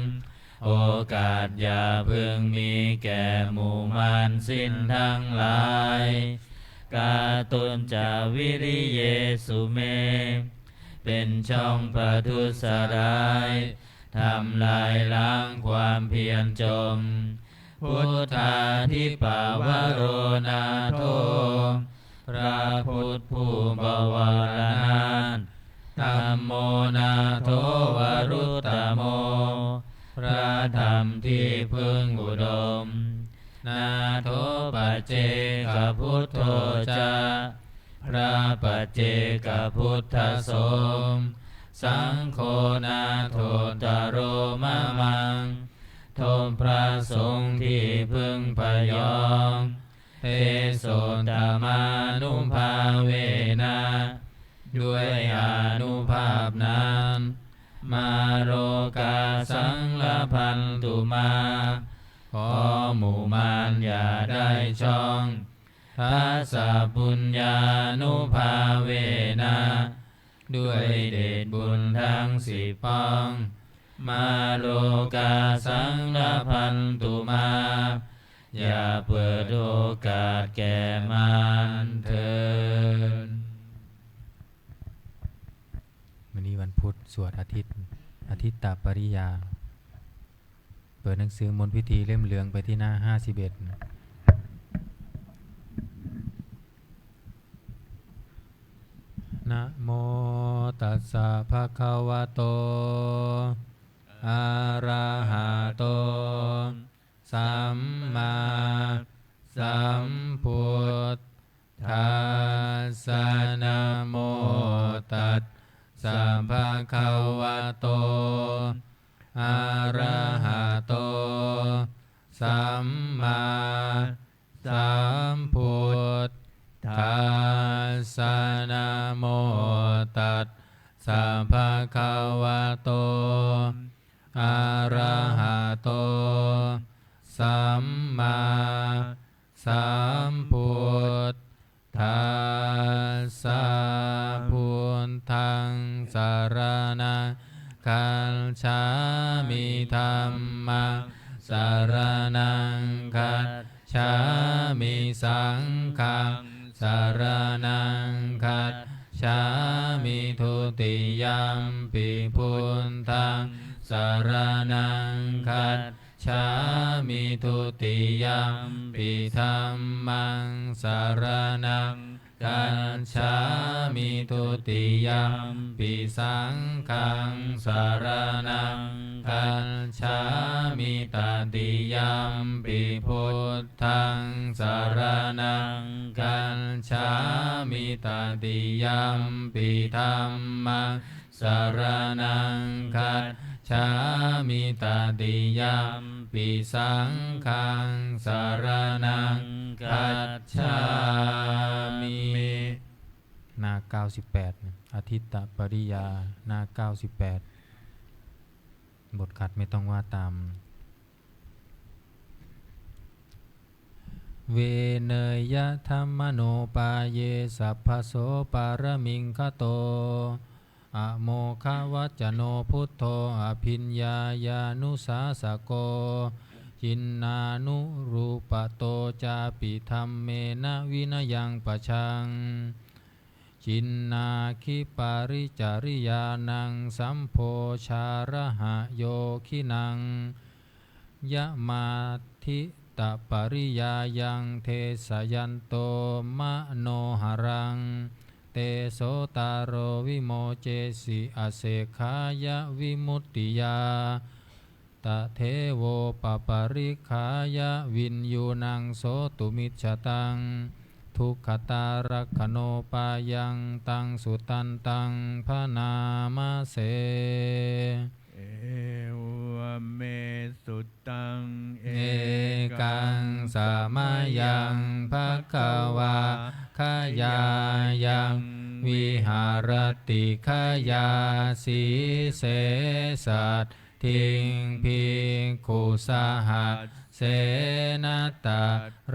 โอกาสอย่าเพิ่งมีแก่หมู่มารสิ้นทั้งหลายกาตุนจาวิริเยสุเมเป็นช่องประทุษร้ายทำลายล้างความเพียรจมพุทธาธิปาวโรนาโทพระพุทธผู้บวรนานธัมโมนาโทวรุตตโมพระธรรมที่พึงอุดมนาโทปัจเจกพุทโธจาพระปัจเจกพุทธสมสังโฆนาโทตโรมะมังโทมพระสงฆ์ที่พึงพยองเทโสตมานุภาเวนะด้วยอานุภาพนั้นมาโรกาสังลพันตุมาขอหมู่มารอย่าได้ช่องทัสสะปุญญานุภาเวนะด้วยเดชบุญทั้งสิบปองมาโลกาสังลพันตุมาอย่าเปิดโอกาสแก่มารเถิด วันนี้วันพุธสวดอาทิตตปริยาเปิดหนังสือมนต์พิธีเล่มเหลืองไปที่หน้า51นะโมตัสสะภะคะวะโตอะระหะโตสัมมาสัมพุทธัสสะนะโมตัสสะภะคะวะโตอะระหะโตสัมมาสัมพุทธัสสะนะโมตัสสะภะคะวะโตอะระหะโตสัมมาสัมพุทธัสสะพุทธังสรณังคัจฉามิธัมมังสรณังคัจฉามิสังฆังสรณังคัจฉามิทุติยัมปิพุทธังสรณังคัจฉามิทุติยัมปิธัมมังสรณังคัจฉามิทุติยัมปิสังฆังสรณัง คัจฉามิตติยัมปิพุทธังสรณังคัจฉามิตติยัมปิธัมมังสรณังคัจฉามิตติยัมปิสังฆังสรณังคัจฉามินา98อาทิตตปริยานา98บทขัดไม่ต้องว่าตามเวเนยธรรมโนปาเยสัพพโสปารมิงคโตอะโมควัจโนพุทโธอภิญญาญานุสาสโกจินนานุรูปโตจาปิธัมเมนะวินยังปชังจินนาคิปาริจาริยานังสัมโพชาระหะโยคินังยะมาทิตปริยายังเทสยันโตมโนหรังเตโสตารโรวิโมเจสิอเสขายะวิมุตติยาตะเทโวปปริขายะวินยูนังโสตุมิจฉตังทุกขตารักขโนปายังตังสุตันตังพนามเสเอวเมสุตังเอกังสามายังภควาขยายังวิหารติขยาสีเสสัตทิงภิกขุสหัสเสนาตา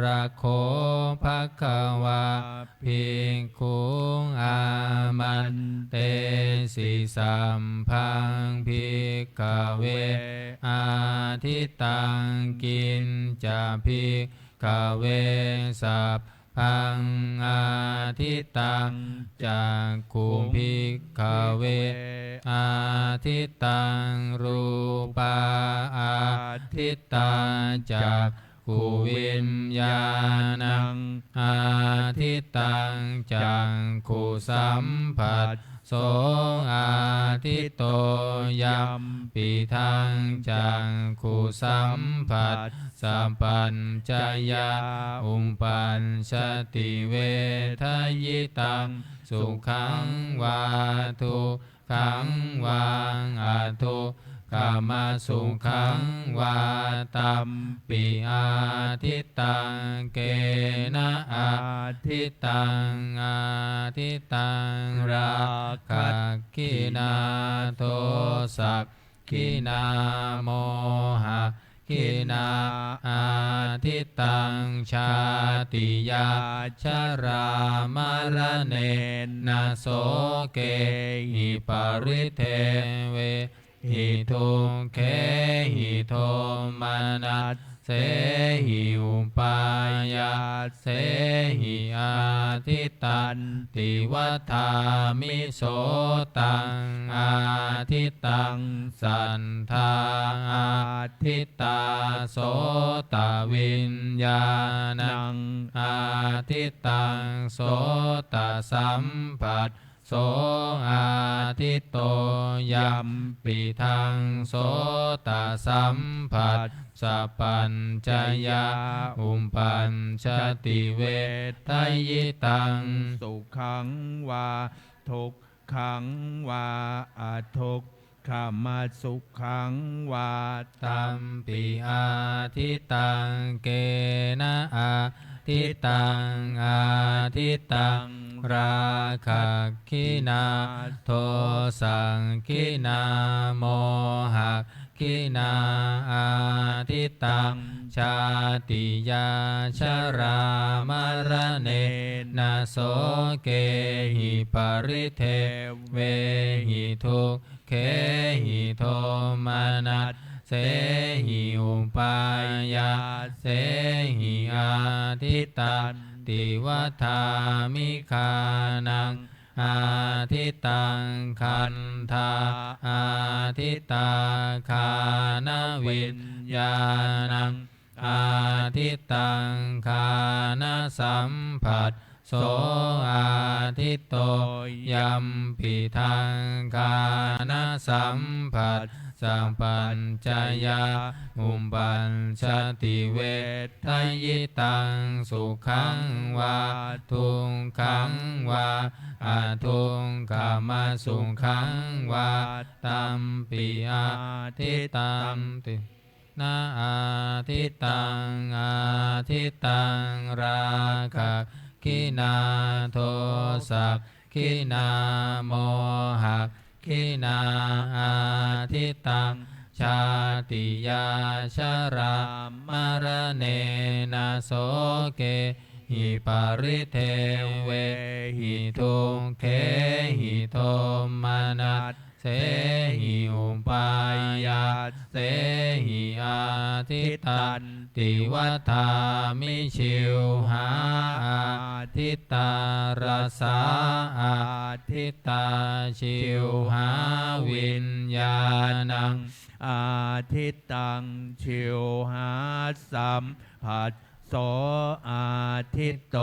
ระโคภควาภิกขุอามันเตสิสัมพังภิกขเวอาทิตังกินจาภิกขเวสัพพังอาทิตังจากขุภิกขเวอาทิตังรูปาอาทิตังจากขุวิญญาณังอาทิตังจากขุสัมผัสโสอาทิโตยัมปิทังจังขุสัมผัสสัมปัญจยาอุมปัญชติเวทยิตังสุขังวาทุขังวางอาทุกามาสุขังวาตัมปิอาทิตังเกนะอาทิตังอาทิตังราคะกินาโทสักกินาโมหะกินาอาทิตังชาติยาชรามรเนนะโสเกหิปริเทเวหิทุเคหิโทมานัสเสหิอุปายาเสหิอาทิตันติวัฏามิโสตังอาทิตังสันทาอาทิตาโสตวิญญาณังอาทิตังโสตสัมผัสโสอาทิตโตยัมปิทังโสตสัมผัสสัพพัญจยาอุมปัญชติเวทยิตังสุขังวาทุกขังวาอาทุกขามาสุขังวาตัมปิอาทิตังเกนะอาทิตังอาทิตังราคะกินาโทสังกินาโมหะกินาอาทิตังชาติยาชรามรเนนะโสเกหิปริเทเวหิทุกเคหิโทมานัสเสหิอุปายาเสหิอาทิตันติวัฏามิคานังอาทิตังคันธาอาทิตาคานวิญญาณังอาทิตังคานสัมผัสโสอาทิตโตยัมปิทังคานสัมผัส สัมปัญจายาอุมปัญชติเวทยิตังสุขังวาทุกขังวาอาทุกขมาสุขังวาตัมปิอาทิตัมตินาอาทิตังอาทิตังราคะคินาโทสักคินาโมหะคินาอาทิตังชาติยาชรามรเนนะโสเกหิปาริเทเวหิทุเขหิโทมานัสเสหิอุปายาเสหิอาทิตันติวัฏามิชิวหาอาทิตารสาอาทิตาชิวหาวิญญาณังอาทิตังชิวหาสัมผัสโสอาทิตโต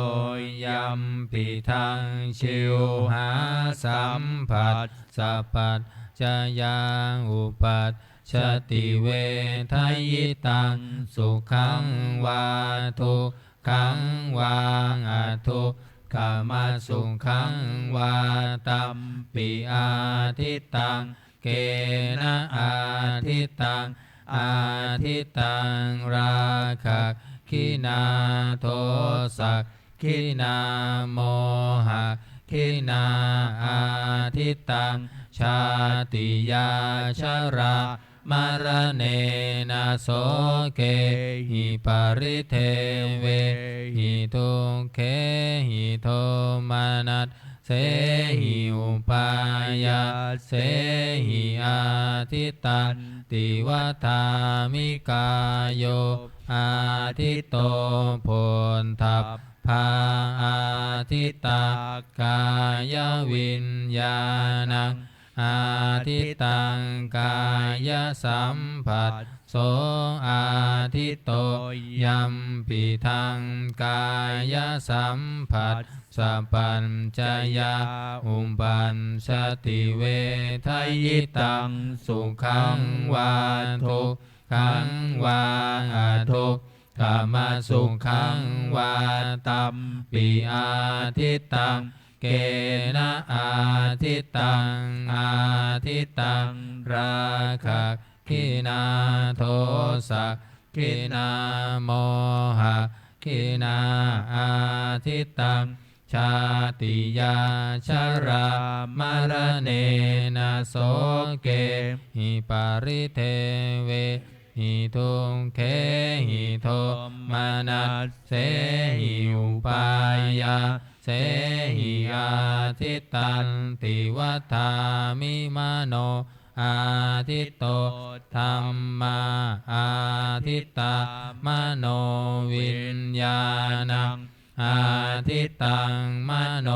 ยัมปิทังชิวหาสัมผัสสัพพัจจยังอุปัชชติเวทยิตังสุขังวาทุกขังวาอาทุกขมาสุขังวาตัมปิอาทิตังเกนะอาทิตังอาทิตังราคะคินาโทสักคินาโมหะคินาอาทิตังชาติยาชรามรเนนะโสเกหิปาริเทเวหิทุเขหิโทมานัสเสหิอุปายาเสหิอาทิตันติวัฏามิกายโยอาทิตโตโพนทัพพาอาทิตากายวิญญาณังอาทิตังกายสัมผัสโสอาทิตโตยัมปิทังกายสัมผัสสัพพัญจายาอุมปัญชติเวทยิตังสุขังวาทุกขังวาอาทุกขมาสุขังวาตัมปิอาทิตังเกนะอาทิตังอาทิตังราคะคินาโทสักคินาโมหะคินาอาทิตังชาติยาชรามรเนนะโสเกหิปาริเทเวหิทุเขหิโทมานัสเสหิอุปายาเสหิอาทิตันติวัฏามิมาโนอาทิตโตธัมมาอาทิตตามโนวิญญาณังอาทิตตังมโน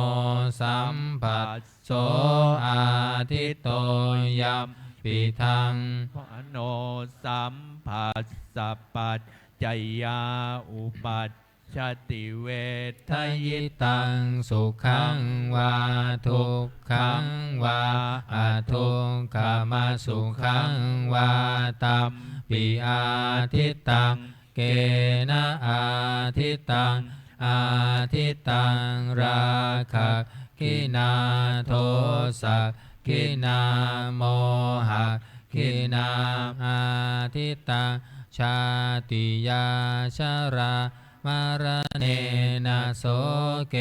สัมผัสโสอาทิตโตยัมปิทังมโนสัมผัสสัพพัจจยาอุปัชชติเวทยิตังสุขังวาทุกขังวาอาทุกขมาสุขังวาตัมปิอาทิตังเกนะอาทิตังอาทิตังราคะคินาโทสักคินาโมหะคินาอาทิตังชาติยาชรามรเนนะโสเก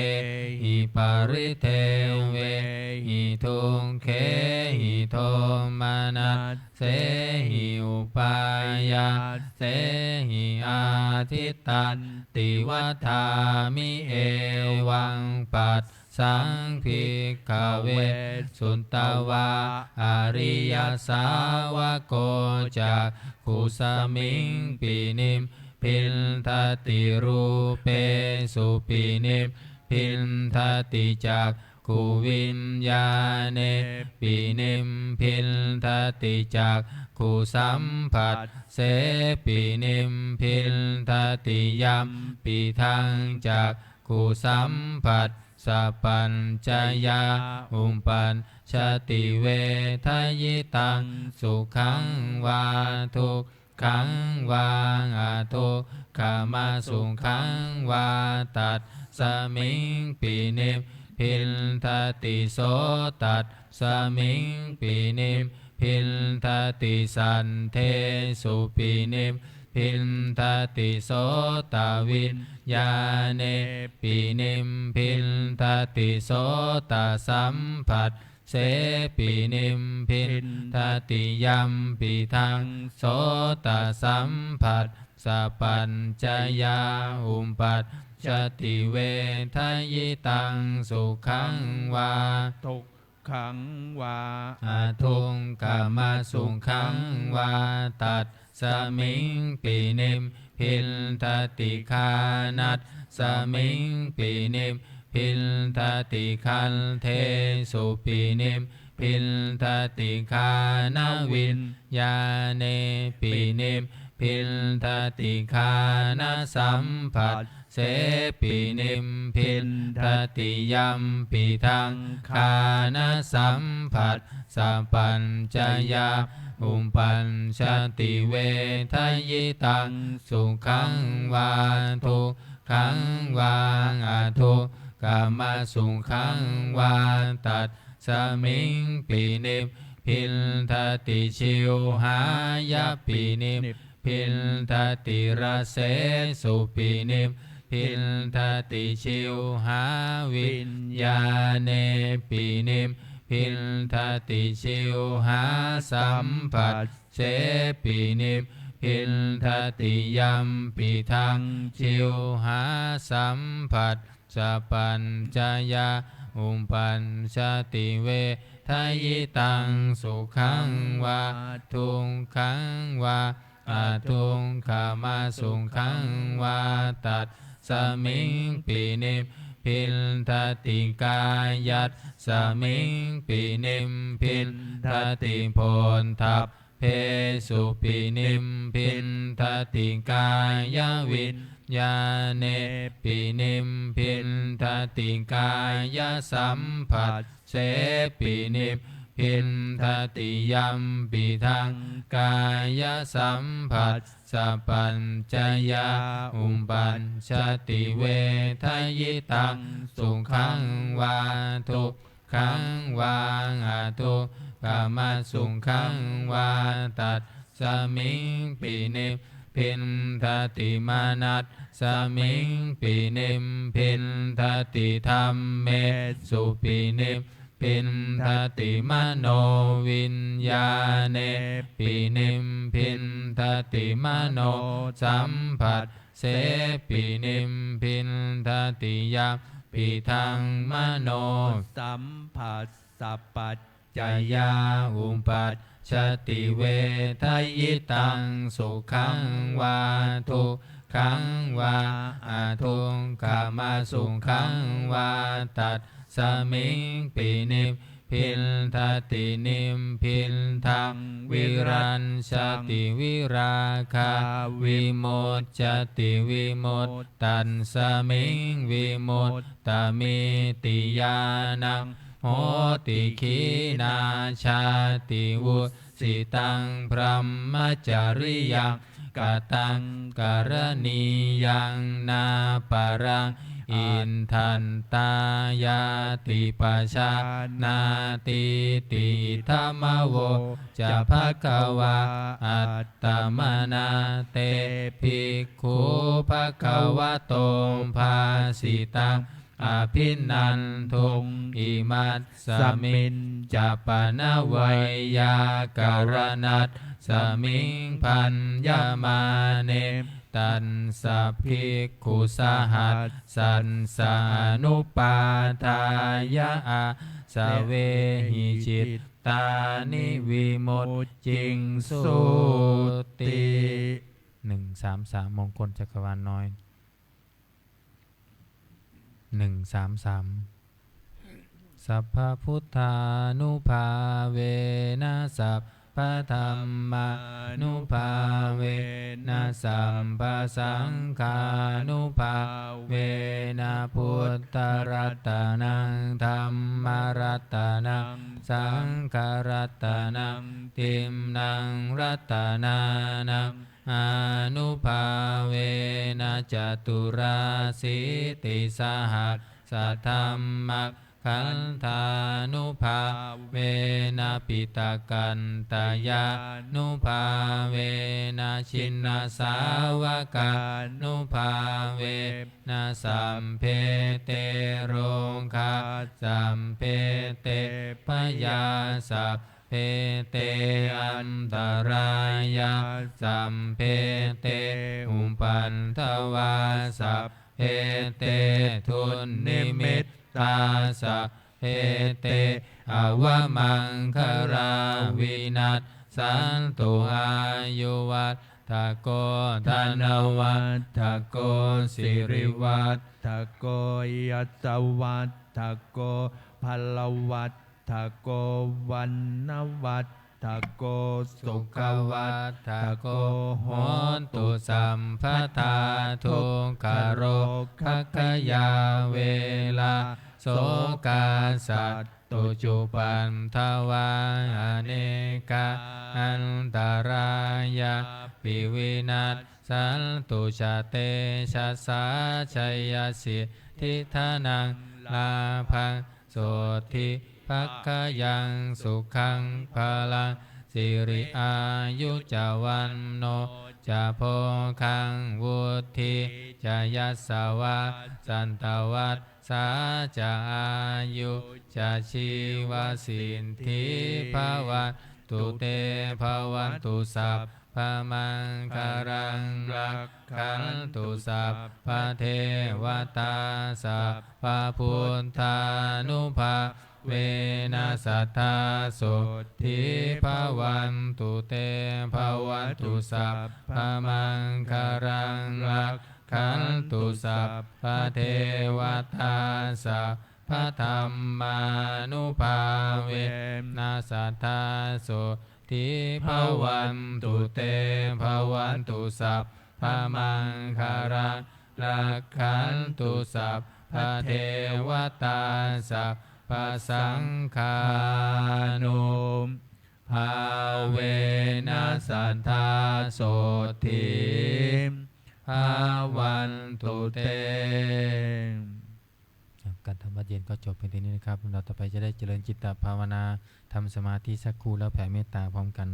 หิปาริเทเวหิทุเขหิโทมานัสเสหิอุปายาเสหิอาทิตันติวัฏามิเอวังปัสสังภิกขเวสุนตวาอริยสาวโกจักขุสมิงปินิมพินทติรูเปสุปินิมพินทติจักขุวิญญาเนปินิมพินทติจักขุสัมผัสเสปินิมพินทติยัมปิทังจักขุสัมผัส สัพพัญจยาอุปปัญชติเวทยิตังสุขังวาทุกขังวาอาทุกขามาสุขังวาตัดสมิงปินิพินทติโสตัดสมิงปินิพินทติสันเทสุปินิพินทติโสตวิญญาเนปินิมพินทติโสตสัมผัสเสปินิมพินทติยัมปิทังโสตสัมผัสสัพพัญจยาอุปปัชชติเวทยิตังสุขังวา ทุกขังวา อาทุงกามาสุขังวาตัดสมิงปินิมพินทติคานัตสมิงปินิมพินทติคันเทสุปินิมพินทติคานวิญญาเนปินิมพินทติคานสัมผัสเสปินิมพินทติยัมปิทังคานสัมผัสสัพพัญจยาอุปปัญชติเวทยิตังสุขังวาทุกขังวาอาทุกขมาสุขังวาตัดสมิงปินิพพินทติชิวหายาปินิพพินทติระเสสุปินิพพินทติชิวหาวิญญาเนปินิพพินทติชิวหาสัมผัสเสปินิพพินทติยัมปิทังชิวหาสัมผัสสัพพัญจยาอุปปัญชติเวทยิตังสุขังวาทุกขังวาอาทุกขามาสุขังวาตัดสมิงปินิพพินทติกายัตสมิงปินิมพินทติโพนทัพเพสุปินิมพินทติกายวิญญาเนปินิมพินทติกายสัมผัสเสปินิมพินทติยัมปิทังกายสัมผัสสัพพัญจยาอุปปัญชติเวทยิตังสุขังวาทุกขังวาอาทุกขมาสุขังวาตัดสมิงปินิพพินทติมานัตสมิงปินิมพินทติธัมเมสุปินิมพินทติมโนวิญญาเนปินิมพินทติมโนสัมผัสเสปินิมพินทติยัมปิทังมโนสัมผัสสัพปัจจยาอุปปัชชติเวทยิตังสุขังวาทุกขังวาอาทุกขามาสุขังวาตัดสมิงปินิพพินทตินิมพินทังวิรัญชติวิราคาวิโมจจติวิโมตตันสมิงวิโมตตมิติยานังโหติขีนาชาติวุสิตังพรหมจริยังกตังกรณียังนาปรังอินทันตายาติปชานาติติธรรมโวจะภควาอัตตมนาเตภิกขุภควโตภาสิตังอภินันทุงอิมัสสมินจัปนวัยยาการนัตสมิงพันยามาเนตันสัพพิกขุสหัสสันสานุปาทายะอาสเวหิจิตตานิวิมุตจิงสุติ133มงคลจักรวาลน้อย133สัพพพุทธานุภาเวนะสัพพ ะธรรมานุภาเวนะสัมปะสังฆานุภาเวนะพุทธรัตนังธัมมรัตนังสังฆรัตนังติมนังรัตนานังอนุภาเวนะจตุราสิติสหัสสะธัมมักขันธานุภาเวนะปิตากันตายานุภาเวนะชินนาสาวกานุภาเวนะสัมเพเตโรงคาสัมเพเตพยาสัพเพเตอันตรายาสัมเพเตอุปันทวาสัพเพเตทุนนิมิตตาสัพเพเตอวมังคราวินัสสันตุอายุวัฏทะโกธนวัฏทะโกสิริวัฏทะโกยัสสวัฏทะโกพลวัฏทะโกวันนวัฏทะโกสุขวัฏทะโกโหนตุสัมภทาทุกขโรคัคขยาเวลาโสกาสัตตุจุปันทวาอเนกาอันตรายาปิวินัสสันตุชาเตชะสาชัยยสิทธิธนังลาภังโสธิภักขยังสุขังพลังสิริอายุจวันโนจะโพคังวุฒิจะยัสสวะสันตวัฏสาจะอายุจะชีวสินทิภวันตุเตภวันตุสัพพะมังคารังรักขันตุสัพพะเทวตาสัพพะพุทธานุภาเวนัสสัทธาโสทิภวันตุเตภวันตุสัพพะมังคารังรักขันตุสัพพะเทวตาสัพพะธรรมานุภาเวนัสสัทธาโสทิภวันตุเตภวันตุสัพพะมังคารังรักขันตุสัพพะเทวตาสัพพะสังฆานุภาเวนัสสัทธาโสทิภาวันตุเตการทำวัดเย็นก็จบเป็นที่นี้นะครับเราต่อไปจะได้เจริญจิตตภาวนาทำสมาธิสักครู่แล้วแผ่เมตตาพร้อมกัน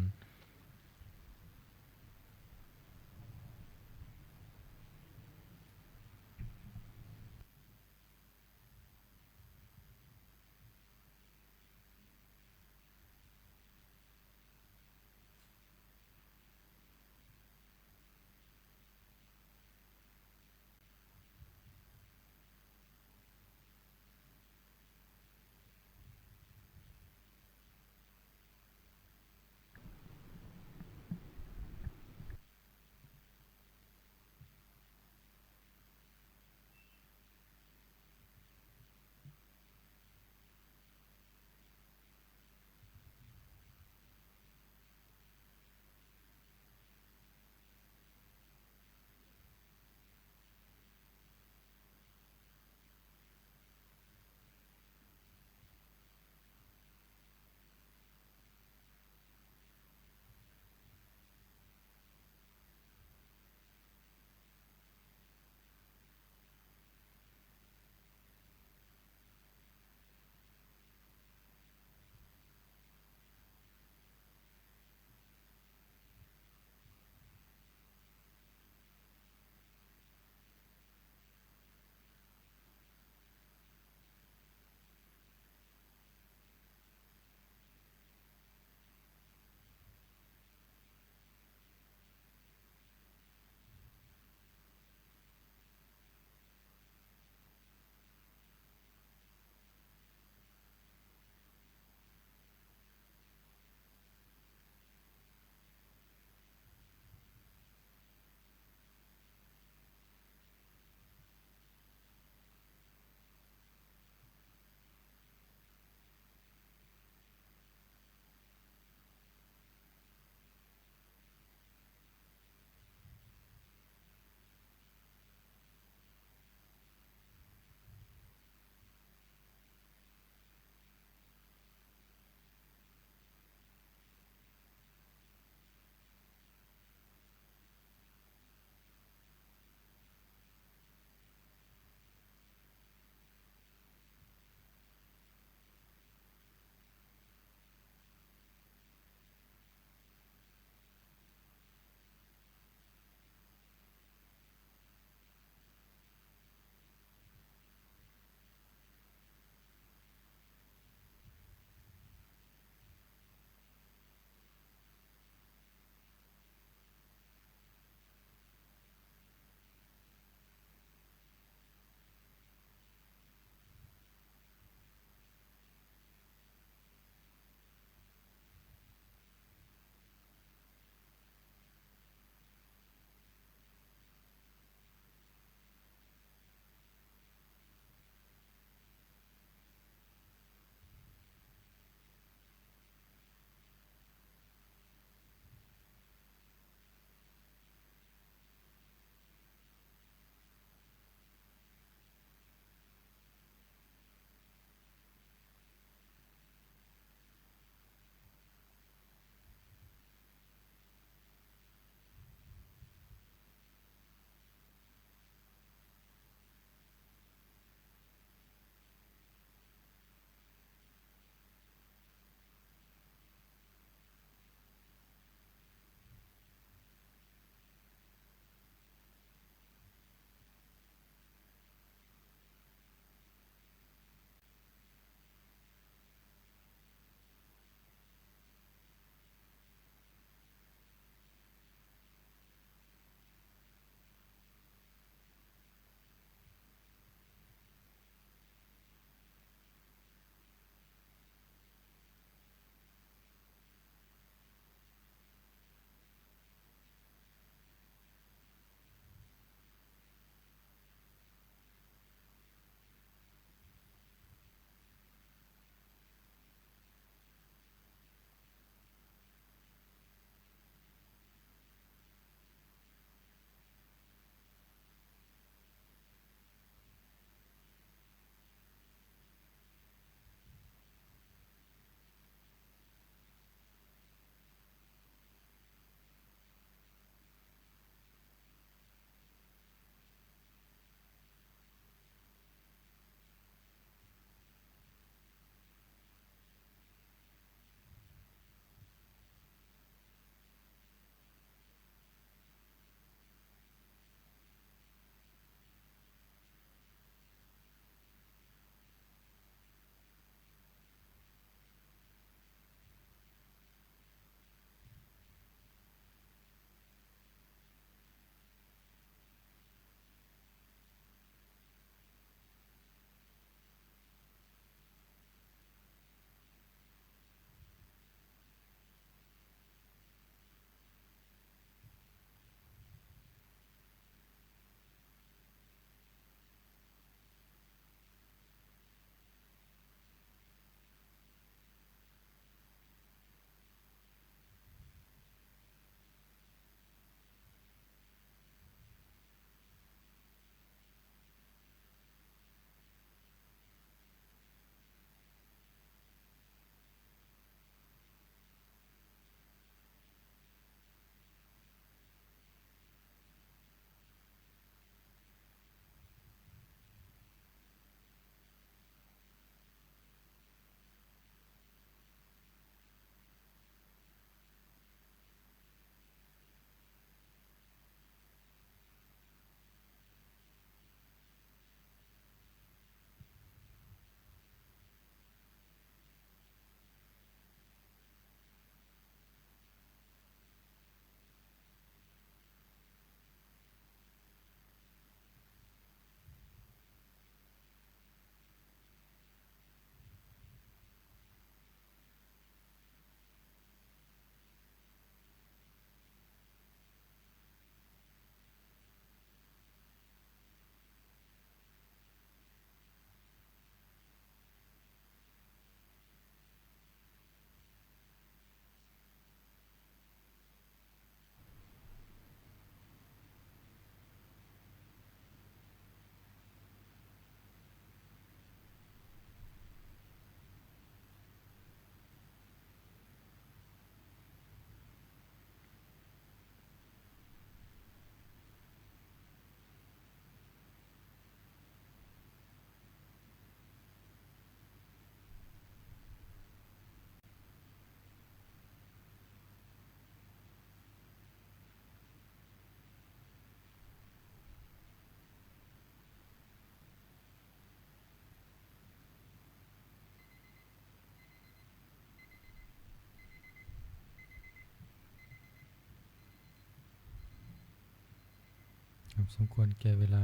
สมควรแก่เวลา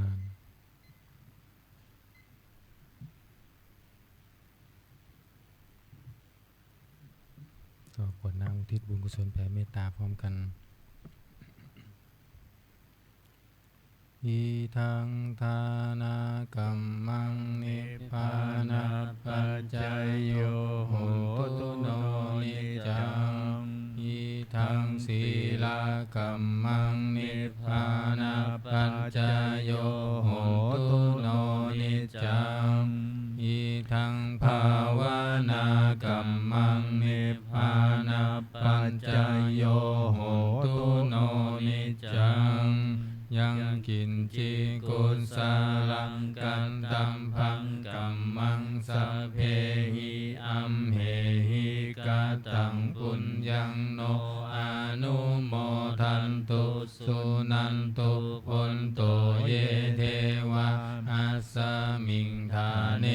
ก็กรวดน้ำอุทิศบุญกุศลแผ่เมตตาพร้อมกันอิทังทานากรรมังนิพพานาปัจจยโยโหตุโนนิจังอิทังศีลากรรมังนิพพานาปัจจยโยโหตุโนนิจังอิทังภาวนากรรมังนิพพานาปัจจยโยโหตุโนนิจังยังกินจิกุสาลังกันตัมพังกัมมังสัพเพหิอัมเหหิกตังปุญญังโนอนุโมทันตุสุนันตุพนโตเยเทวะอัสสมิงธาเน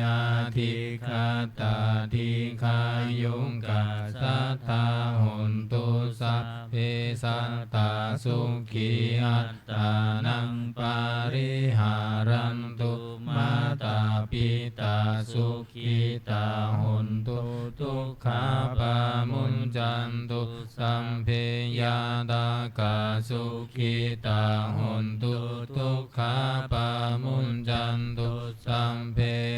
อาทิคาตาทิคายุงกัสสะทาหุนตุสัพเพสัตตาสุขีอัตตานังปาริหารันตุมาตาปิตาสุขิตาหุนตุทุกขาปามุญจันตุสัมเพยาตากาสุขิตาหุนตุทุกขาปามุญจันตุสัมเพ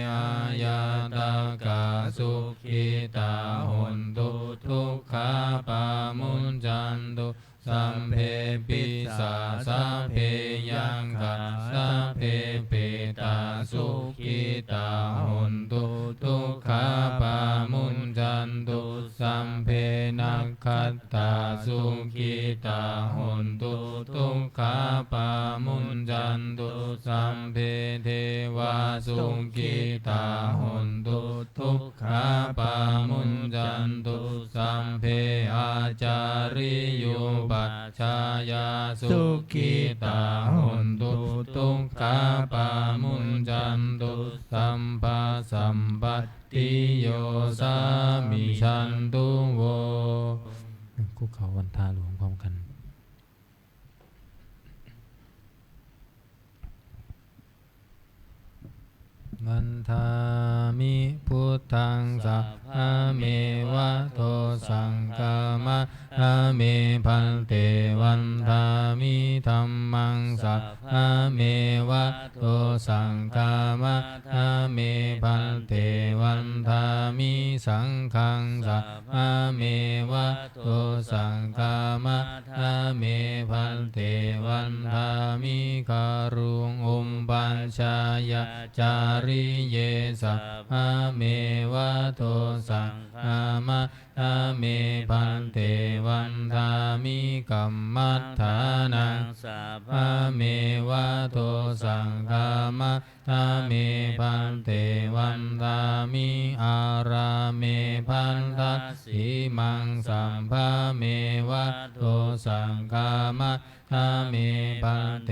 อายาตากาสุขิตาหุนตุทุกขาปามุญจันตุสัมเพปิสาสัพเพยังคัสสะเพเปตาสุขิตาหุนตุทุกขาปามุญจันตุสัมเพนักขัตตาสุขิตาหุนตุทุกขาปามุญจันตุสัมเพเทวาสุขิตาหุนตุทุกขาปามุญจันตุสัมเพอาจาริโยปัจชายาสุขิตาหุนตุทุกขาปามุญจันตุสัมภาสัมปัตติโยสามิชันตุโวคุกเขาวันทาหลวงพร้อมกันวันทามิพุทธังสัพพะเมวะโตสังฆามะเมพันเตวันทามิธัมมังสัพพะเมวะโตสังฆามะเมพันเตวันทามิสังฆังสัพพะเมวะโตสังฆามะเมพันเตวันทามิคารุงอุมปัญชายาจาริเยสัพพะเมวะโตสังฆามะเมพันเตวันทามิกัมมัฏฐานังสัพพะเมวะโตสังฆามะเมพันเตวันทามิอาราเมพันทัสสิมังสัมภะเมวะโตสังฆามะเมพันเต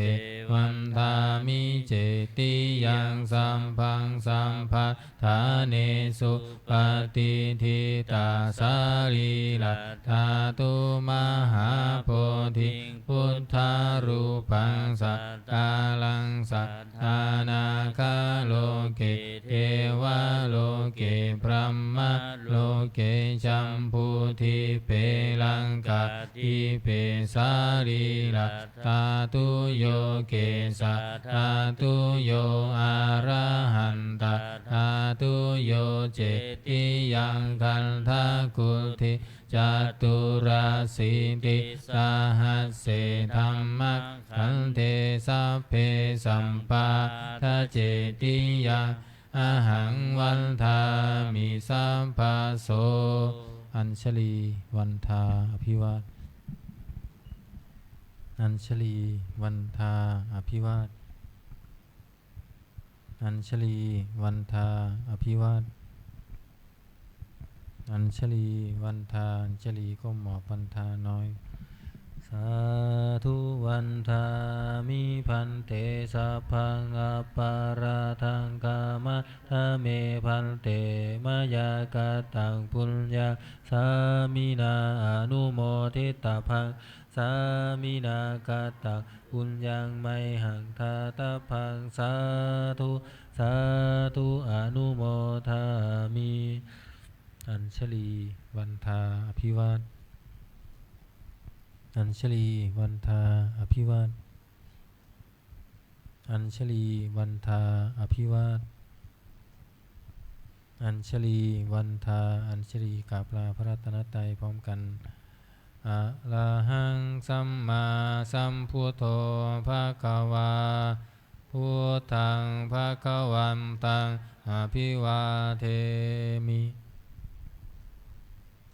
วันทามิเจติยังสัมพังสัมภะทาเนสุปฏิทิตาสาลีลัทธาตุมหาโพธิพุทธารูปังสัตตาลังสัทธานาคาโลเกเทวะโลเกพรหมโลเกชัมพูทิเปลังกัตติเปสาลีลัทธาตุโยเกสัทธาตุโยอะระหันตถาตุโยเจติยังคันทากุติจตุราสิติสหัสเสธัมมขันเทสัพเพสัมปาทะเจติยังอหังวันทามิสัมภาโสอัญชลีวันทาอภิวาทอัญชลีวันทาอภิวาทอัญชลีวันทาอภิวาทอัญชลีวันทาอัญชลีก้มหมอบวันทาน้อย สาธุวันทามิพันเตสัพพังอัปปาราทังกามะทะเมพันเตมยากตังปุญญาสามินาอนุโมทิตาภังสามินากตังปุญญังไมหังทาตาภังสาธุสาธุอนุโมทามิอัญชลีวันทาอภิวาทอัญชลีวันทาอภิวาทอัญชลีวันทาอภิวาทอัญชลีวันทาอัญชลีกราบลาพระรัตนตรัยพร้อมกันอะระหังสัมมาสัมพุทโธภะคะวาพุทธังภะคะวันตังอภิวาเทมิ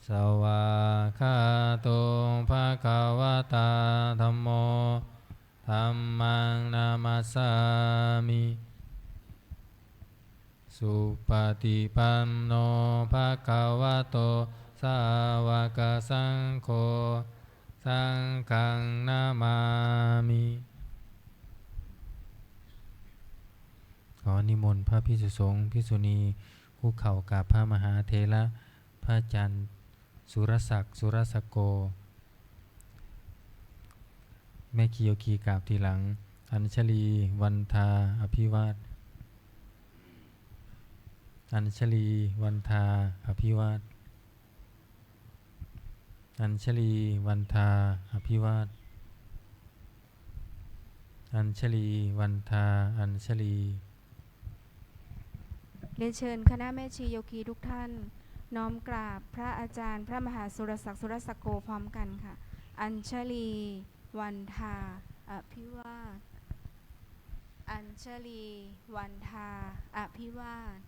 สวากขาโตภะคะวะตาธัมโมธัมมังนามัสสามิสุปฏิปันโนภะคะวะโตสาวกสังโฆสังฆังนามามิขอนิมนต์พระภิกษุสงฆ์ภิกษุณีคุกเข่ากราบพระมหาเถระพระอาจารย์สุรศักดิ์สุรสกโกแม่คีโยคีกราบทีหลังอัญชลีวันทาอภิวาทอัญชลีวันทาอภิวาทอัญชลีวันทาอภิวาทอัญชลีวันทาอัญชลีเรียนเชิญคณะแม่ชีโยคีทุกท่านน้อมกราบพระอาจารย์พระมหาสุรศักดิ์สุรสกโกพร้อมกันค่ะอัญชลีวันทาอภิวาทอัญชลีวันทาอภิวาท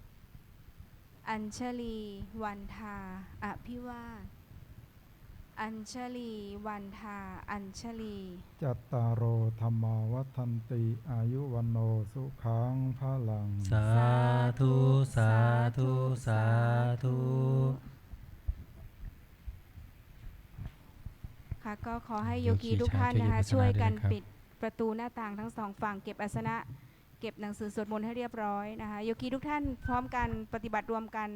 อัญชลีวันทาอภิวาทอัญชลีวันทาอัญชลีจัตตารโอธัมมาวัฏันติอายุวันโนสุขังพลัง สาธุสาธุสาธุค่ะก็ขอให้โยคีทุกท่านนะคะช่วยกันปิดประตูหน้าต่างทั้งสองฝั่งเก็บอาสนะเก็บหนังสือสวดมนต์ให้เรียบร้อยนะคะโยคีทุกท่านพร้อมกันปฏิบัติรวมกัน